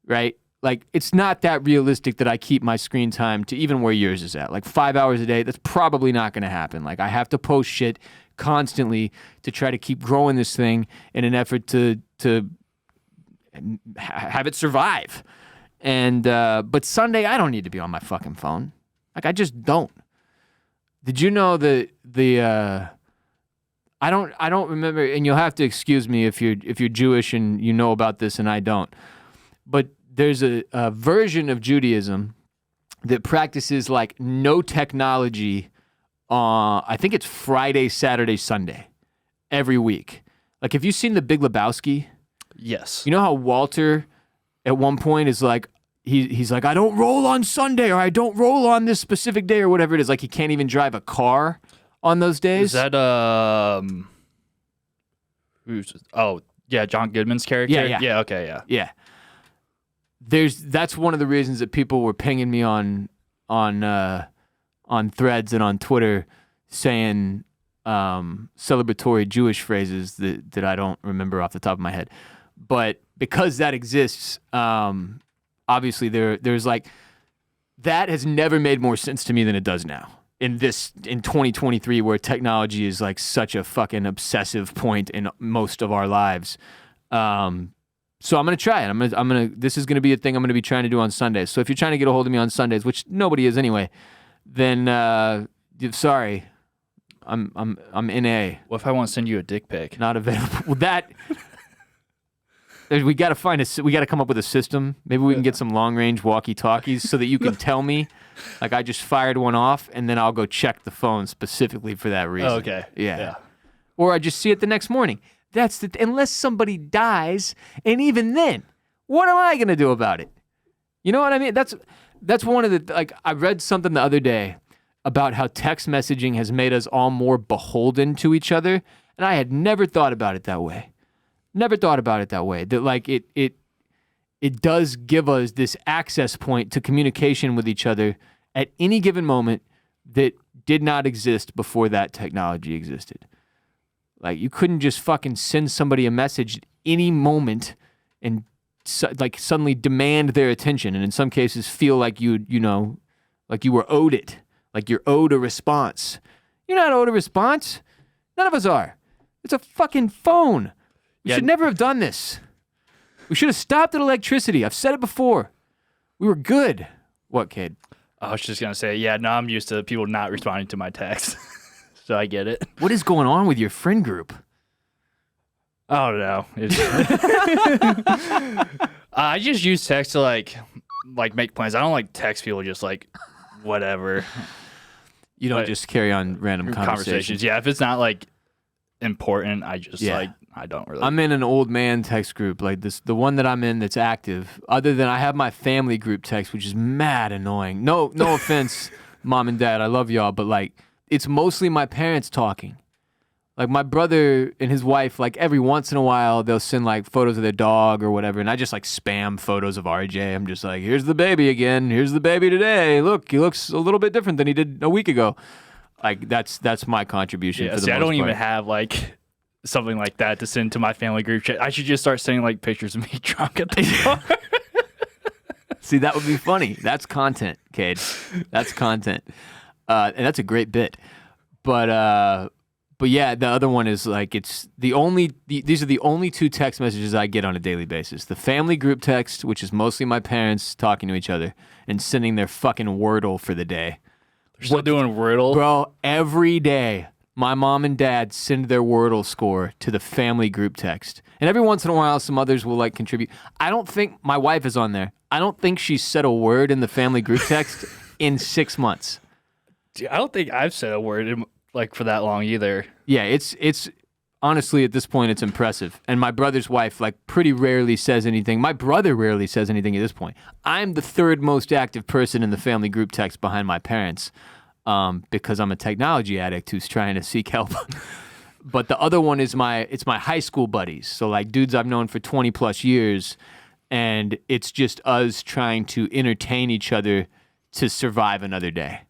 right? Like, it's not that realistic that I keep my screen time to even where yours is at. Like 5 hours a day, that's probably not going to happen. Like, I have to post shit constantly to try to keep growing this thing in an effort to have it survive. And but Sunday, I don't need to be on my fucking phone. Like, I just don't. Did you know that I don't remember, and you'll have to excuse me if you're Jewish and you know about this and I don't, but there's a version of Judaism that practices like no technology I think it's Friday, Saturday, Sunday, every week. Like, have you seen The Big Lebowski? Yes. You know how Walter at one point is like, he's like, I don't roll on Sunday, or I don't roll on this specific day, or whatever it is. Like, he can't even drive a car on those days. Is that John Goodman's character? Yeah. Okay, Yeah. That's one of the reasons that people were pinging me on Threads and on Twitter saying celebratory Jewish phrases that I don't remember off the top of my head. But because that exists, obviously there's like, that has never made more sense to me than it does now. In 2023, where technology is like such a fucking obsessive point in most of our lives. So I'm going to try it. This is going to be a thing I'm going to be trying to do on Sundays. So if you're trying to get a hold of me on Sundays, which nobody is anyway, then sorry, I'm NA. What if I want to send you a dick pic? Not available. Well, we got to come up with a system. Maybe we can get some long range walkie talkies so that you can tell me, like, I just fired one off, and then I'll go check the phone specifically for that reason. Oh, okay. Yeah. Or I just see it the next morning. Unless somebody dies, and even then, what am I gonna do about it? You know what I mean? That's one of the, like, I read something the other day about how text messaging has made us all more beholden to each other, and I had never thought about it that way. That like it does give us this access point to communication with each other at any given moment that did not exist before that technology existed. Like, you couldn't just fucking send somebody a message at any moment and like suddenly demand their attention, and in some cases feel like you were owed it, like you're owed a response. You're not owed a response. None of us are. It's a fucking phone. We should never have done this. We should have stopped at electricity. I've said it before. We were good. What, Kade? I was just gonna say, I'm used to people not responding to my texts. So I get it. What is going on with your friend group? I don't know. I just use text to like make plans. I don't like text people just like whatever. You don't just carry on random conversations. Yeah, if it's not like important, I just I don't really. I'm in an old man text group like this, the one that I'm in that's active. Other than I have my family group text, which is mad annoying. No offense, mom and dad, I love y'all, but like, it's mostly my parents talking. Like, my brother and his wife, like, every once in a while, they'll send, like, photos of their dog or whatever, and I just, like, spam photos of RJ. I'm just like, here's the baby again. Here's the baby today. Look, he looks a little bit different than he did a week ago. Like, that's my contribution for the most part. I don't even have, like, something like that to send to my family group chat. I should just start sending, like, pictures of me drunk at the bar. See, that would be funny. That's content, Kade. That's content. And that's a great bit. But yeah, the other one is like, these are the only two text messages I get on a daily basis. The family group text, which is mostly my parents talking to each other and sending their fucking Wordle for the day. They're still doing Wordle? Bro, every day. my mom and dad send their Wordle score to the family group text. And every once in a while, some others will like contribute. I don't think my wife is on there. I don't think she said a word in the family group text in 6 months. Dude, I don't think I've said a word in, like for that long either. Yeah, it's honestly at this point it's impressive. And my brother's wife like pretty rarely says anything. My brother rarely says anything at this point. I'm the third most active person in the family group text behind my parents. Because I'm a technology addict who's trying to seek help. But the other one is my high school buddies. So like dudes I've known for 20 plus years, and it's just us trying to entertain each other to survive another day.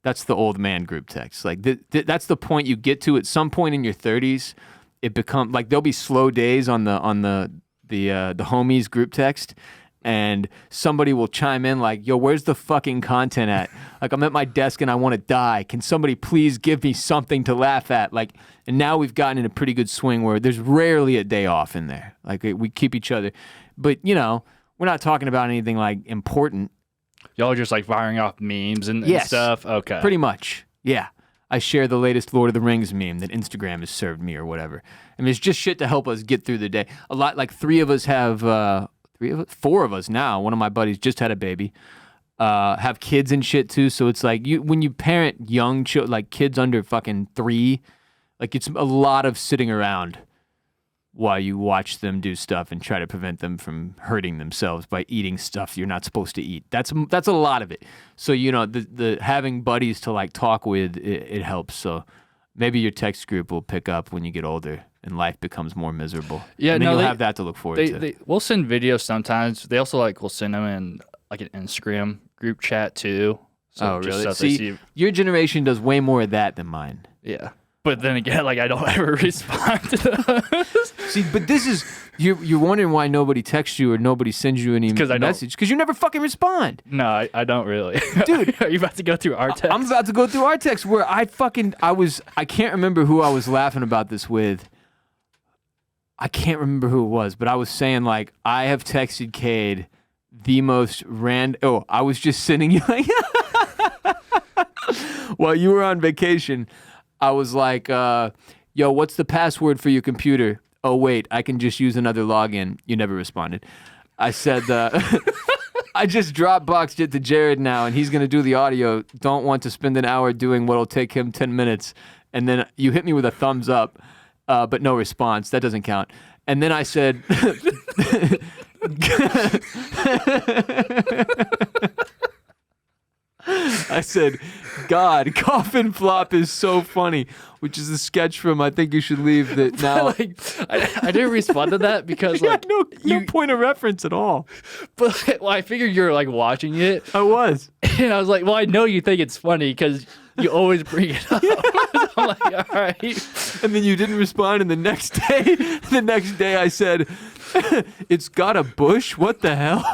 That's the old man group text. Like that's the point you get to at some point in your 30s. It becomes like there'll be slow days on the homies group text. And somebody will chime in like, yo, where's the fucking content at? Like, I'm at my desk and I want to die. Can somebody please give me something to laugh at? Like, and now we've gotten in a pretty good swing where there's rarely a day off in there. Like, we keep each other. But, you know, we're not talking about anything, like, important. Y'all are just, like, firing off memes and stuff? Okay. Pretty much, yeah. I share the latest Lord of the Rings meme that Instagram has served me or whatever. I mean, it's just shit to help us get through the day. A lot, like, four of us now. One of my buddies just had a baby, have kids and shit too. So it's like when you parent young children, like kids under fucking 3, like it's a lot of sitting around while you watch them do stuff and try to prevent them from hurting themselves by eating stuff you're not supposed to eat. That's a lot of it. So, you know, the having buddies to like talk with, it helps. So maybe your text group will pick up when you get older and life becomes more miserable. Yeah, and then you'll have that to look forward to. We'll send videos sometimes. They also we'll send them in like an Instagram group chat too. So oh, really? See, your generation does way more of that than mine. Yeah. But then again, like I don't ever respond to those. See, but this is you're wondering why nobody texts you or nobody sends you any message because you never fucking respond. No, I don't really. Dude, are you about to go through our text? I'm about to go through our text where I can't remember who I was laughing about this with. I can't remember who it was, but I was saying like I have texted Kade the most I was just sending you like while you were on vacation. I was like, yo, what's the password for your computer? Oh, wait, I can just use another login. You never responded. I said, I just Dropboxed it to Jared now, and he's going to do the audio. Don't want to spend an hour doing what'll take him 10 minutes. And then you hit me with a thumbs up, but no response. That doesn't count. And then I said... I said, God, Coffin Flop is so funny, which is a sketch from I Think You Should Leave that now. I didn't respond to that because no point of reference at all. But I figured you were like watching it. I was. And I was like, well, I know you think it's funny because you always bring it up. So I'm like, all right. And then you didn't respond. And the next day I said, it's got a bush. What the hell?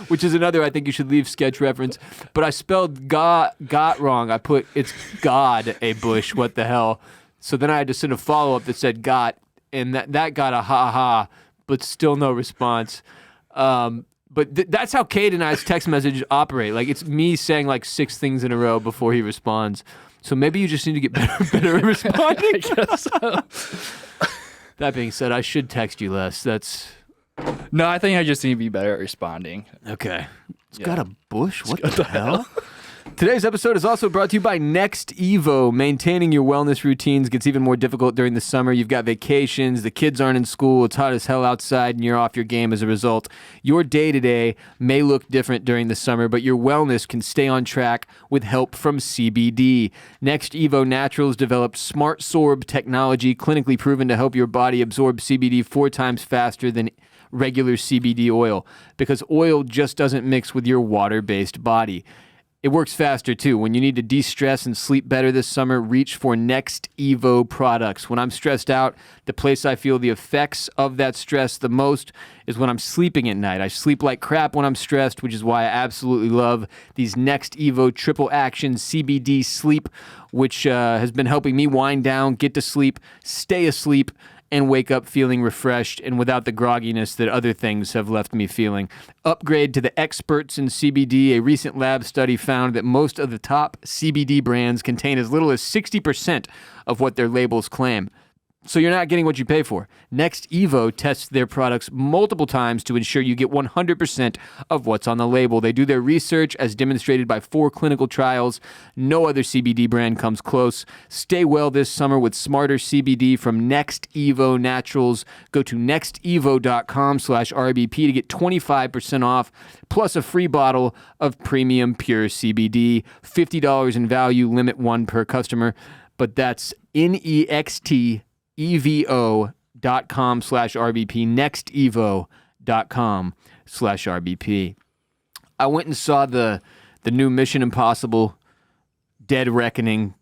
Which is another I Think You Should Leave sketch reference. But I spelled got wrong. I put it's God a bush. What the hell? So then I had to send a follow-up that said got. And that got a ha-ha, but still no response. But that's how Kade and I's text message operate. Like, it's me saying, like, 6 things in a row before he responds. So maybe you just need to get better at responding. I guess so. That being said, I should text you less. No, I think I just need to be better at responding. Okay. It's got a bush? What the hell? Today's episode is also brought to you by Next Evo. Maintaining your wellness routines gets even more difficult during the summer. You've got vacations, the kids aren't in school, it's hot as hell outside, and you're off your game as a result. Your day-to-day may look different during the summer, but your wellness can stay on track with help from CBD. Next Evo Naturals developed Smart Sorb technology, clinically proven to help your body absorb CBD 4 times faster than regular CBD oil, because oil just doesn't mix with your water-based body. It works faster, too. When you need to de-stress and sleep better this summer, reach for Next Evo products. When I'm stressed out, the place I feel the effects of that stress the most is when I'm sleeping at night. I sleep like crap when I'm stressed, which is why I absolutely love these Next Evo Triple Action CBD Sleep, which has been helping me wind down, get to sleep, stay asleep, and wake up feeling refreshed and without the grogginess that other things have left me feeling. Upgrade to the experts in CBD. A recent lab study found that most of the top CBD brands contain as little as 60% of what their labels claim. So you're not getting what you pay for. Next Evo tests their products multiple times to ensure you get 100% of what's on the label. They do their research as demonstrated by 4 clinical trials. No other CBD brand comes close. Stay well this summer with smarter CBD from Next Evo Naturals. Go to nextevo.com/RBP to get 25% off, plus a free bottle of premium pure CBD. $50 in value, limit 1 per customer. But that's nextevo.com/RBP, nextevo.com/RBP. I went and saw the new Mission Impossible Dead Reckoning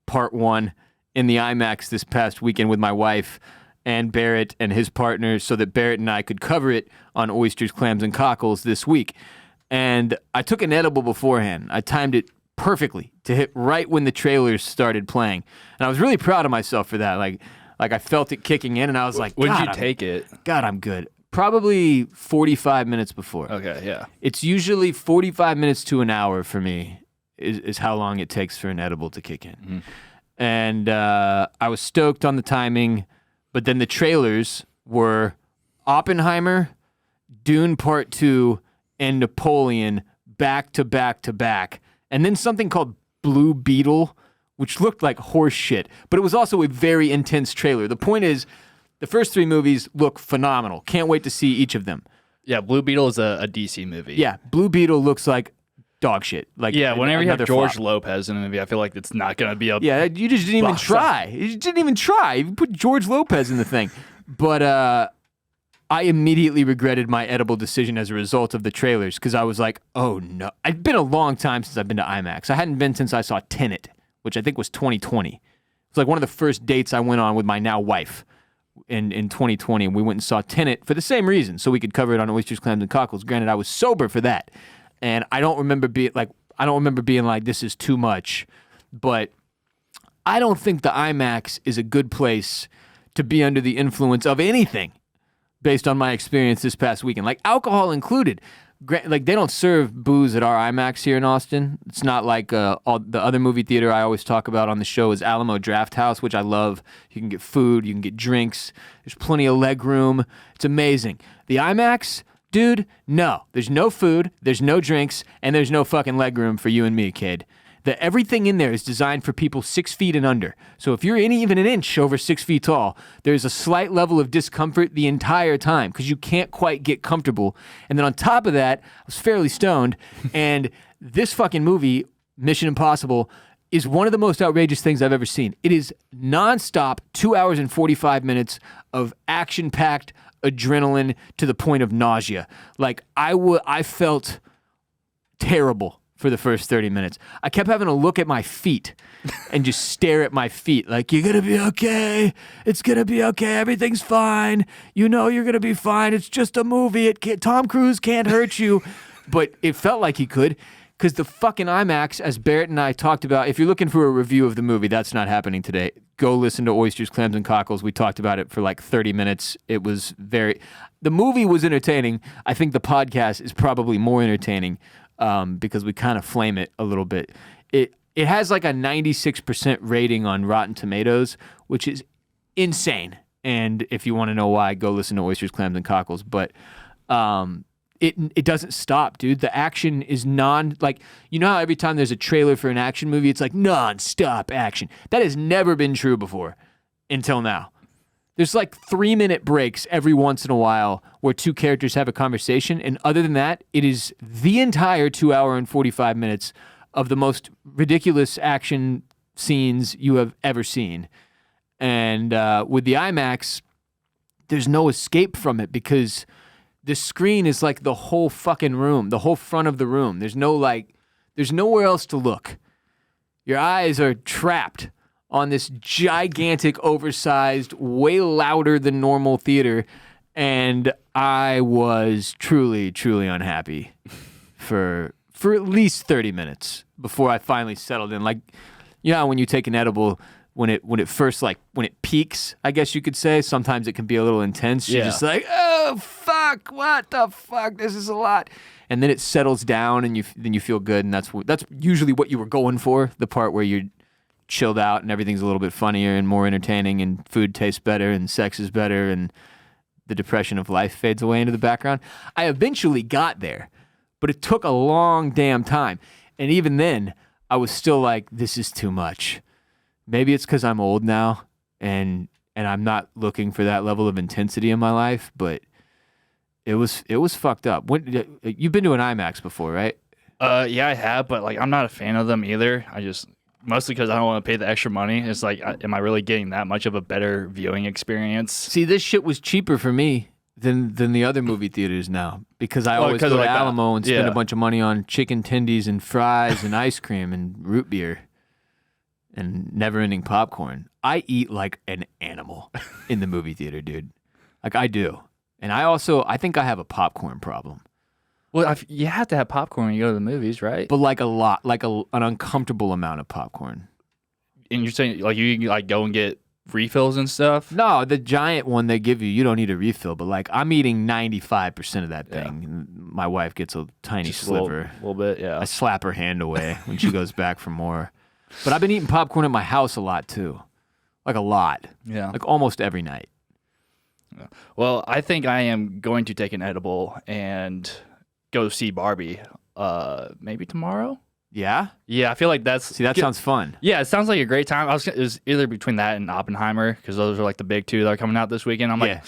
Part 1 in the IMAX this past weekend with my wife and Barrett and his partner so that Barrett and I could cover it on Oysters, Clams, and Cockles this week. And I took an edible beforehand. I timed it perfectly to hit right when the trailers started playing. And I was really proud of myself for that. Like I felt it kicking in and I was like, when did you take it? God, I'm good. Probably 45 minutes before. Okay, yeah. It's usually 45 minutes to an hour for me is how long it takes for an edible to kick in. Mm-hmm. And I was stoked on the timing, but then the trailers were Oppenheimer, Dune Part 2, and Napoleon back to back to back. And then something called Blue Beetle, which looked like horse shit, but it was also a very intense trailer. The point is, the first 3 movies look phenomenal. Can't wait to see each of them. Yeah, Blue Beetle is a DC movie. Yeah, Blue Beetle looks like dog shit. Like whenever you have George flop. Lopez in a movie, I feel like it's not going to be a... Yeah, you just didn't even try. You didn't even try. You put George Lopez in the thing. But I immediately regretted my edible decision as a result of the trailers because I was like, oh no. It's been a long time since I've been to IMAX. I hadn't been since I saw Tenet, which I think was 2020. It's like one of the first dates I went on with my now wife in 2020, and we went and saw Tenet for the same reason, so we could cover it on Oysters, Clams, and Cockles. Granted, I was sober for that, and I don't remember being like, this is too much, but I don't think the IMAX is a good place to be under the influence of anything. Based on my experience this past weekend, like alcohol included, like they don't serve booze at our IMAX here in Austin. It's not like all the other movie theater I always talk about on the show is Alamo Draft House, which I love. You can get food, you can get drinks. There's plenty of leg room. It's amazing. The IMAX, dude, no. There's no food, there's no drinks, and there's no fucking leg room for you and me, Kade. Everything in there is designed for people 6 feet and under. So if you're even an inch over 6 feet tall, there's a slight level of discomfort the entire time because you can't quite get comfortable. And then on top of that, I was fairly stoned, and this fucking movie, Mission Impossible, is one of the most outrageous things I've ever seen. It is nonstop 2 hours and 45 minutes of action-packed adrenaline to the point of nausea. Like I felt terrible for the first 30 minutes. I kept having to look at my feet and just stare at my feet like, you're going to be okay. It's going to be okay. Everything's fine. You know you're going to be fine. It's just a movie. Tom Cruise can't hurt you. But it felt like he could because the fucking IMAX, as Barrett and I talked about, if you're looking for a review of the movie, that's not happening today. Go listen to Oysters, Clams, and Cockles. We talked about it for like 30 minutes. It was the movie was entertaining. I think the podcast is probably more entertaining because we kind of flame it a little bit. It has like a 96% rating on Rotten Tomatoes, which is insane. And if you want to know why, go listen to Oysters, Clams, and Cockles. But it doesn't stop, dude. The action is like, you know how every time there's a trailer for an action movie, it's like non-stop action. That has never been true before until now. There's like 3-minute breaks every once in a while where 2 characters have a conversation. And other than that, it is the entire 2 hour and 45 minutes of the most ridiculous action scenes you have ever seen. And with the IMAX, there's no escape from it because the screen is like the whole fucking room, the whole front of the room. There's nowhere else to look. Your eyes are trapped on this gigantic, oversized, way louder than normal theater, and I was truly, truly unhappy for at least 30 minutes before I finally settled in. Like, you know, when you take an edible, when it first, like, when it peaks, I guess you could say. Sometimes it can be a little intense. You're just like, oh fuck, what the fuck? This is a lot. And then it settles down, and then you feel good, and that's usually what you were going for. The part where you're chilled out and everything's a little bit funnier and more entertaining, and food tastes better, and sex is better, and the depression of life fades away into the background. I eventually got there, but it took a long damn time. And even then, I was still like, this is too much. Maybe it's because I'm old now, and I'm not looking for that level of intensity in my life, but it was fucked up. You've been to an IMAX before, right? Yeah, I have, but like I'm not a fan of them either. Mostly because I don't want to pay the extra money. It's like, am I really getting that much of a better viewing experience? See, this shit was cheaper for me than the other movie theaters now, because I always go to like Alamo and spend a bunch of money on chicken tendies and fries and ice cream and root beer and never-ending popcorn. I eat like an animal in the movie theater, dude. Like, I do. And I think I have a popcorn problem. Well, you have to have popcorn when you go to the movies, right? But like a lot, like an uncomfortable amount of popcorn. And you're saying like you can like go and get refills and stuff? No, the giant one they give you don't need a refill. But like I'm eating 95% of that thing. And my wife gets a tiny sliver. A little bit, yeah. I slap her hand away when she goes back for more. But I've been eating popcorn at my house a lot too. Like a lot. Yeah. Like almost every night. Yeah. Well, I think I am going to take an edible and go see Barbie maybe tomorrow. Yeah? Yeah, I feel like that sounds fun. Yeah, it sounds like a great time. It was either between that and Oppenheimer, because those are like the big two that are coming out this weekend. I'm like,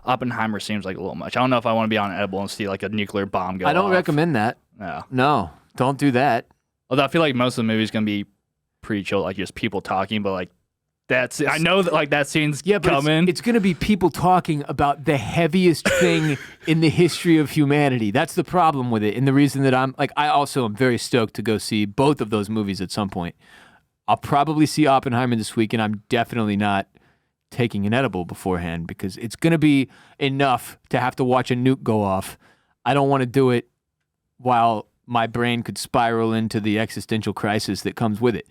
Oppenheimer seems like a little much. I don't know if I want to be on an edible and see like a nuclear bomb go off. I don't recommend that. No, don't do that. Although I feel like most of the movie's going to be pretty chill, like just people talking, but like I know that like that scene's coming. It's going to be people talking about the heaviest thing in the history of humanity. That's the problem with it. And the reason that I also am very stoked to go see both of those movies at some point. I'll probably see Oppenheimer this week, and I'm definitely not taking an edible beforehand, because it's going to be enough to have to watch a nuke go off. I don't want to do it while my brain could spiral into the existential crisis that comes with it.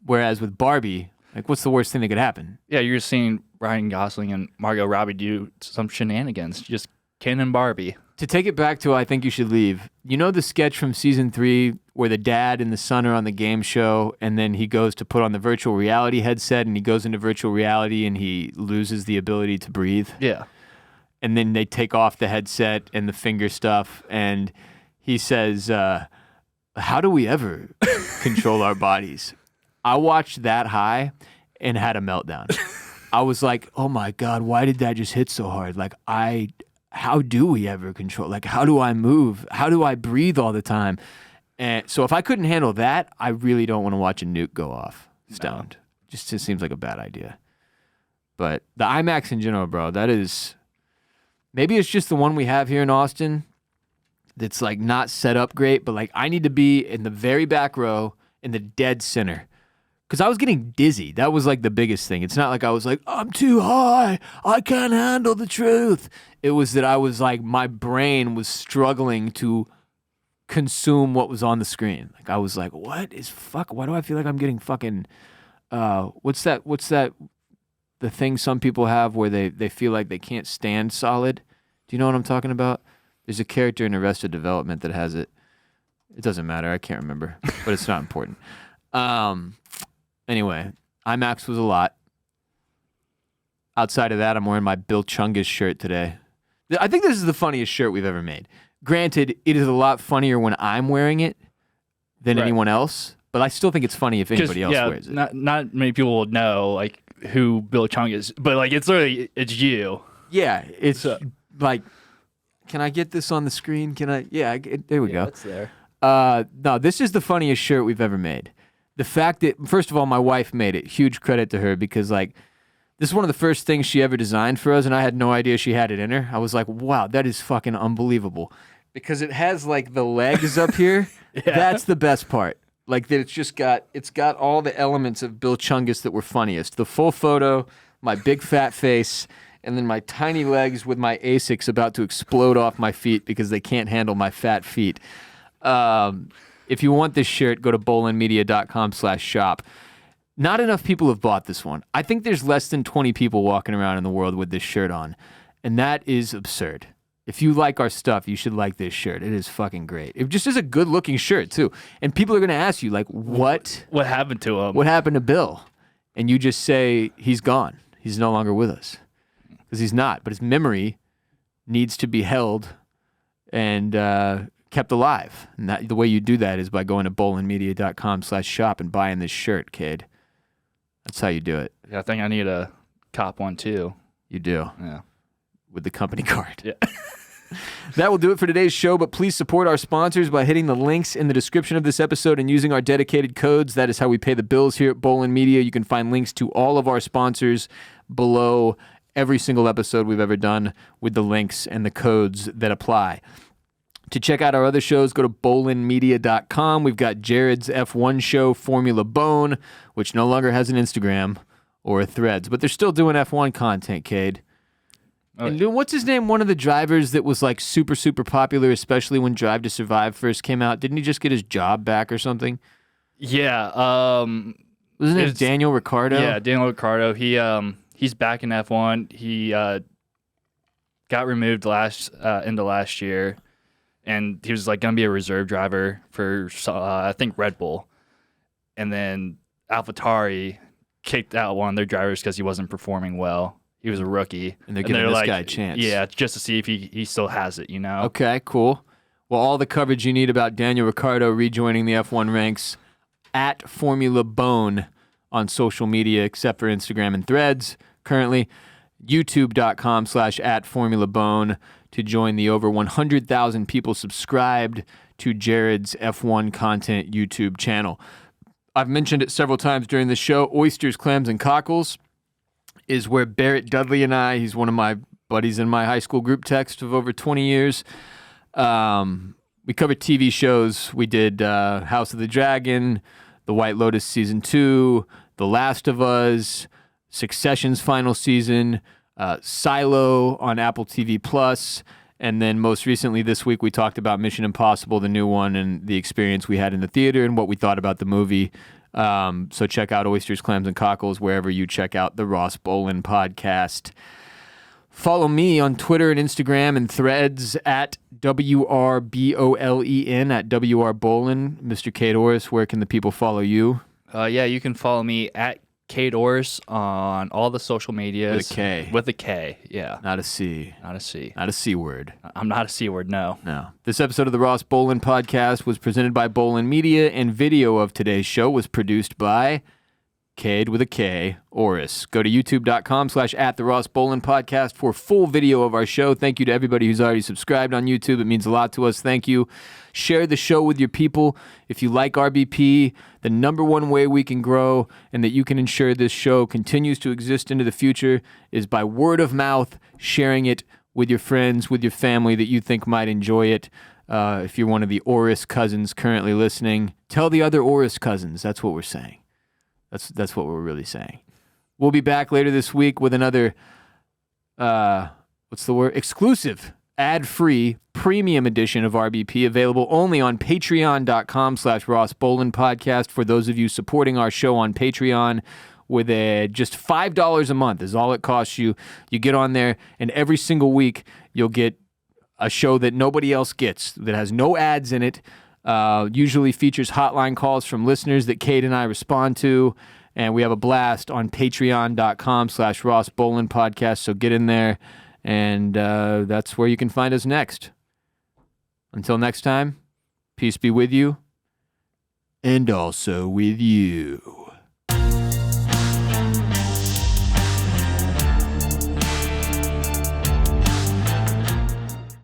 Whereas with Barbie, like, what's the worst thing that could happen? Yeah, you're seeing Ryan Gosling and Margot Robbie do some shenanigans. Just Ken and Barbie. To take it back to I Think You Should Leave, you know the sketch from season 3 where the dad and the son are on the game show, and then he goes to put on the virtual reality headset, and he goes into virtual reality and he loses the ability to breathe? Yeah. And then they take off the headset and the finger stuff, and he says, how do we ever control our bodies? I watched that high and had a meltdown. I was like, oh my God, why did that just hit so hard? Like, how do we ever control? Like, how do I move? How do I breathe all the time? And so if I couldn't handle that, I really don't want to watch a nuke go off stoned. No. Just seems like a bad idea. But the IMAX in general, bro, that is, maybe it's just the one we have here in Austin that's like not set up great, but like I need to be in the very back row in the dead center. Because I was getting dizzy. That was like the biggest thing. It's not like I was like, I'm too high. I can't handle the truth. It was that I was like, my brain was struggling to consume what was on the screen. Like I was like, why do I feel like I'm getting fucking, what's that, the thing some people have where they feel like they can't stand solid? Do you know what I'm talking about? There's a character in Arrested Development that has it. It doesn't matter. I can't remember, but it's not important. Anyway, IMAX was a lot. Outside of that, I'm wearing my Bill Chungus shirt today. I think this is the funniest shirt we've ever made. Granted, it is a lot funnier when I'm wearing it than anyone else, but I still think it's funny if anybody else wears it. Not many people will know like who Bill Chungus is, but like it's you. Yeah, it's like, can I get this on the screen? Can I? Yeah, there we go. It's there. No, this is the funniest shirt we've ever made. The fact that, first of all, my wife made it. Huge credit to her, because like this is one of the first things she ever designed for us, and I had no idea she had it in her. I was like, wow, that is fucking unbelievable. Because it has like the legs up here. Yeah. That's the best part. Like that it's got all the elements of Bill Chungus that were funniest. The full photo, my big fat face, and then my tiny legs with my Asics about to explode off my feet because they can't handle my fat feet. If you want this shirt, go to bowlandmedia.com/shop. Not enough people have bought this one. I think there's less than 20 people walking around in the world with this shirt on, and that is absurd. If you like our stuff, you should like this shirt. It is fucking great. It just is a good-looking shirt, too. And people are going to ask you, like, what happened to him? What happened to Bill? And you just say, he's gone. He's no longer with us. Because he's not. But his memory needs to be held and kept alive. And the way you do that is by going to bowlinmedia.com/shop and buying this shirt, Kade. That's how you do it. Yeah, I think I need a cop one, too. You do. Yeah. With the company card. Yeah. That will do it for today's show, but please support our sponsors by hitting the links in the description of this episode and using our dedicated codes. That is how we pay the bills here at Bowlin Media. You can find links to all of our sponsors below every single episode we've ever done with the links and the codes that apply. To check out our other shows, go to bowlinmedia.com. We've got Jared's F1 show, Formula Bone, which no longer has an Instagram or a Threads, but they're still doing F1 content, Kade. Oh, and what's his name? One of the drivers that was like super, super popular, especially when Drive to Survive first came out. Didn't he just get his job back or something? Yeah. Wasn't it Daniel Ricciardo? Yeah, Daniel Ricciardo. He's back in F1. He got removed into last year, and he was like going to be a reserve driver for I think Red Bull, and then AlphaTauri kicked out one of their drivers because he wasn't performing well. He was a rookie. And they're giving this guy a chance. Yeah, just to see if he still has it, you know? Okay, cool. Well, all the coverage you need about Daniel Ricciardo rejoining the F1 ranks at Formula Bone on social media, except for Instagram and Threads currently. YouTube.com/@FormulaBone to join the over 100,000 people subscribed to Jared's F1 content YouTube channel. I've mentioned it several times during the show. Oysters, Clams, and Cockles is where Barrett Dudley and I, he's one of my buddies in my high school group text of over 20 years. We covered TV shows. We did House of the Dragon, The White Lotus Season 2, The Last of Us, Succession's final season, Silo on Apple TV+, and then most recently this week we talked about Mission Impossible, the new one, and the experience we had in the theater and what we thought about the movie. So check out Oysters, Clams, and Cockles wherever you check out the Ross Bolin podcast. Follow me on Twitter and Instagram and Threads at WRBOLEN at WRBolin. Mr. Kade Orris, where can the people follow you? Yeah, you can follow me at Kade Orris on all the social medias. With a K. With a K, yeah. Not a C. Not a C. Not a C word. I'm not a C word, no. No. This episode of the Ross Bolin podcast was presented by Bolin Media, and video of today's show was produced by Kade with a K, Orris. Go to youtube.com/@the-Ross-Bolin-Podcast for full video of our show. Thank you to everybody who's already subscribed on YouTube. It means a lot to us. Thank you. Share the show with your people. If you like RBP, the number one way we can grow and that you can ensure this show continues to exist into the future is by word of mouth, sharing it with your friends, with your family that you think might enjoy it. If you're one of the Orris cousins currently listening, tell the other Orris cousins. That's what we're saying. That's what we're really saying. We'll be back later this week with another, exclusive, ad-free, premium edition of RBP, available only on patreon.com/Ross Bolin podcast. For those of you supporting our show on Patreon with just $5 a month is all it costs you. You get on there, and every single week you'll get a show that nobody else gets, that has no ads in it. Usually features hotline calls from listeners that Kade and I respond to, and we have a blast on patreon.com/Ross Bolin podcast. So get in there, and that's where you can find us next. Until next time, peace be with you, and also with you.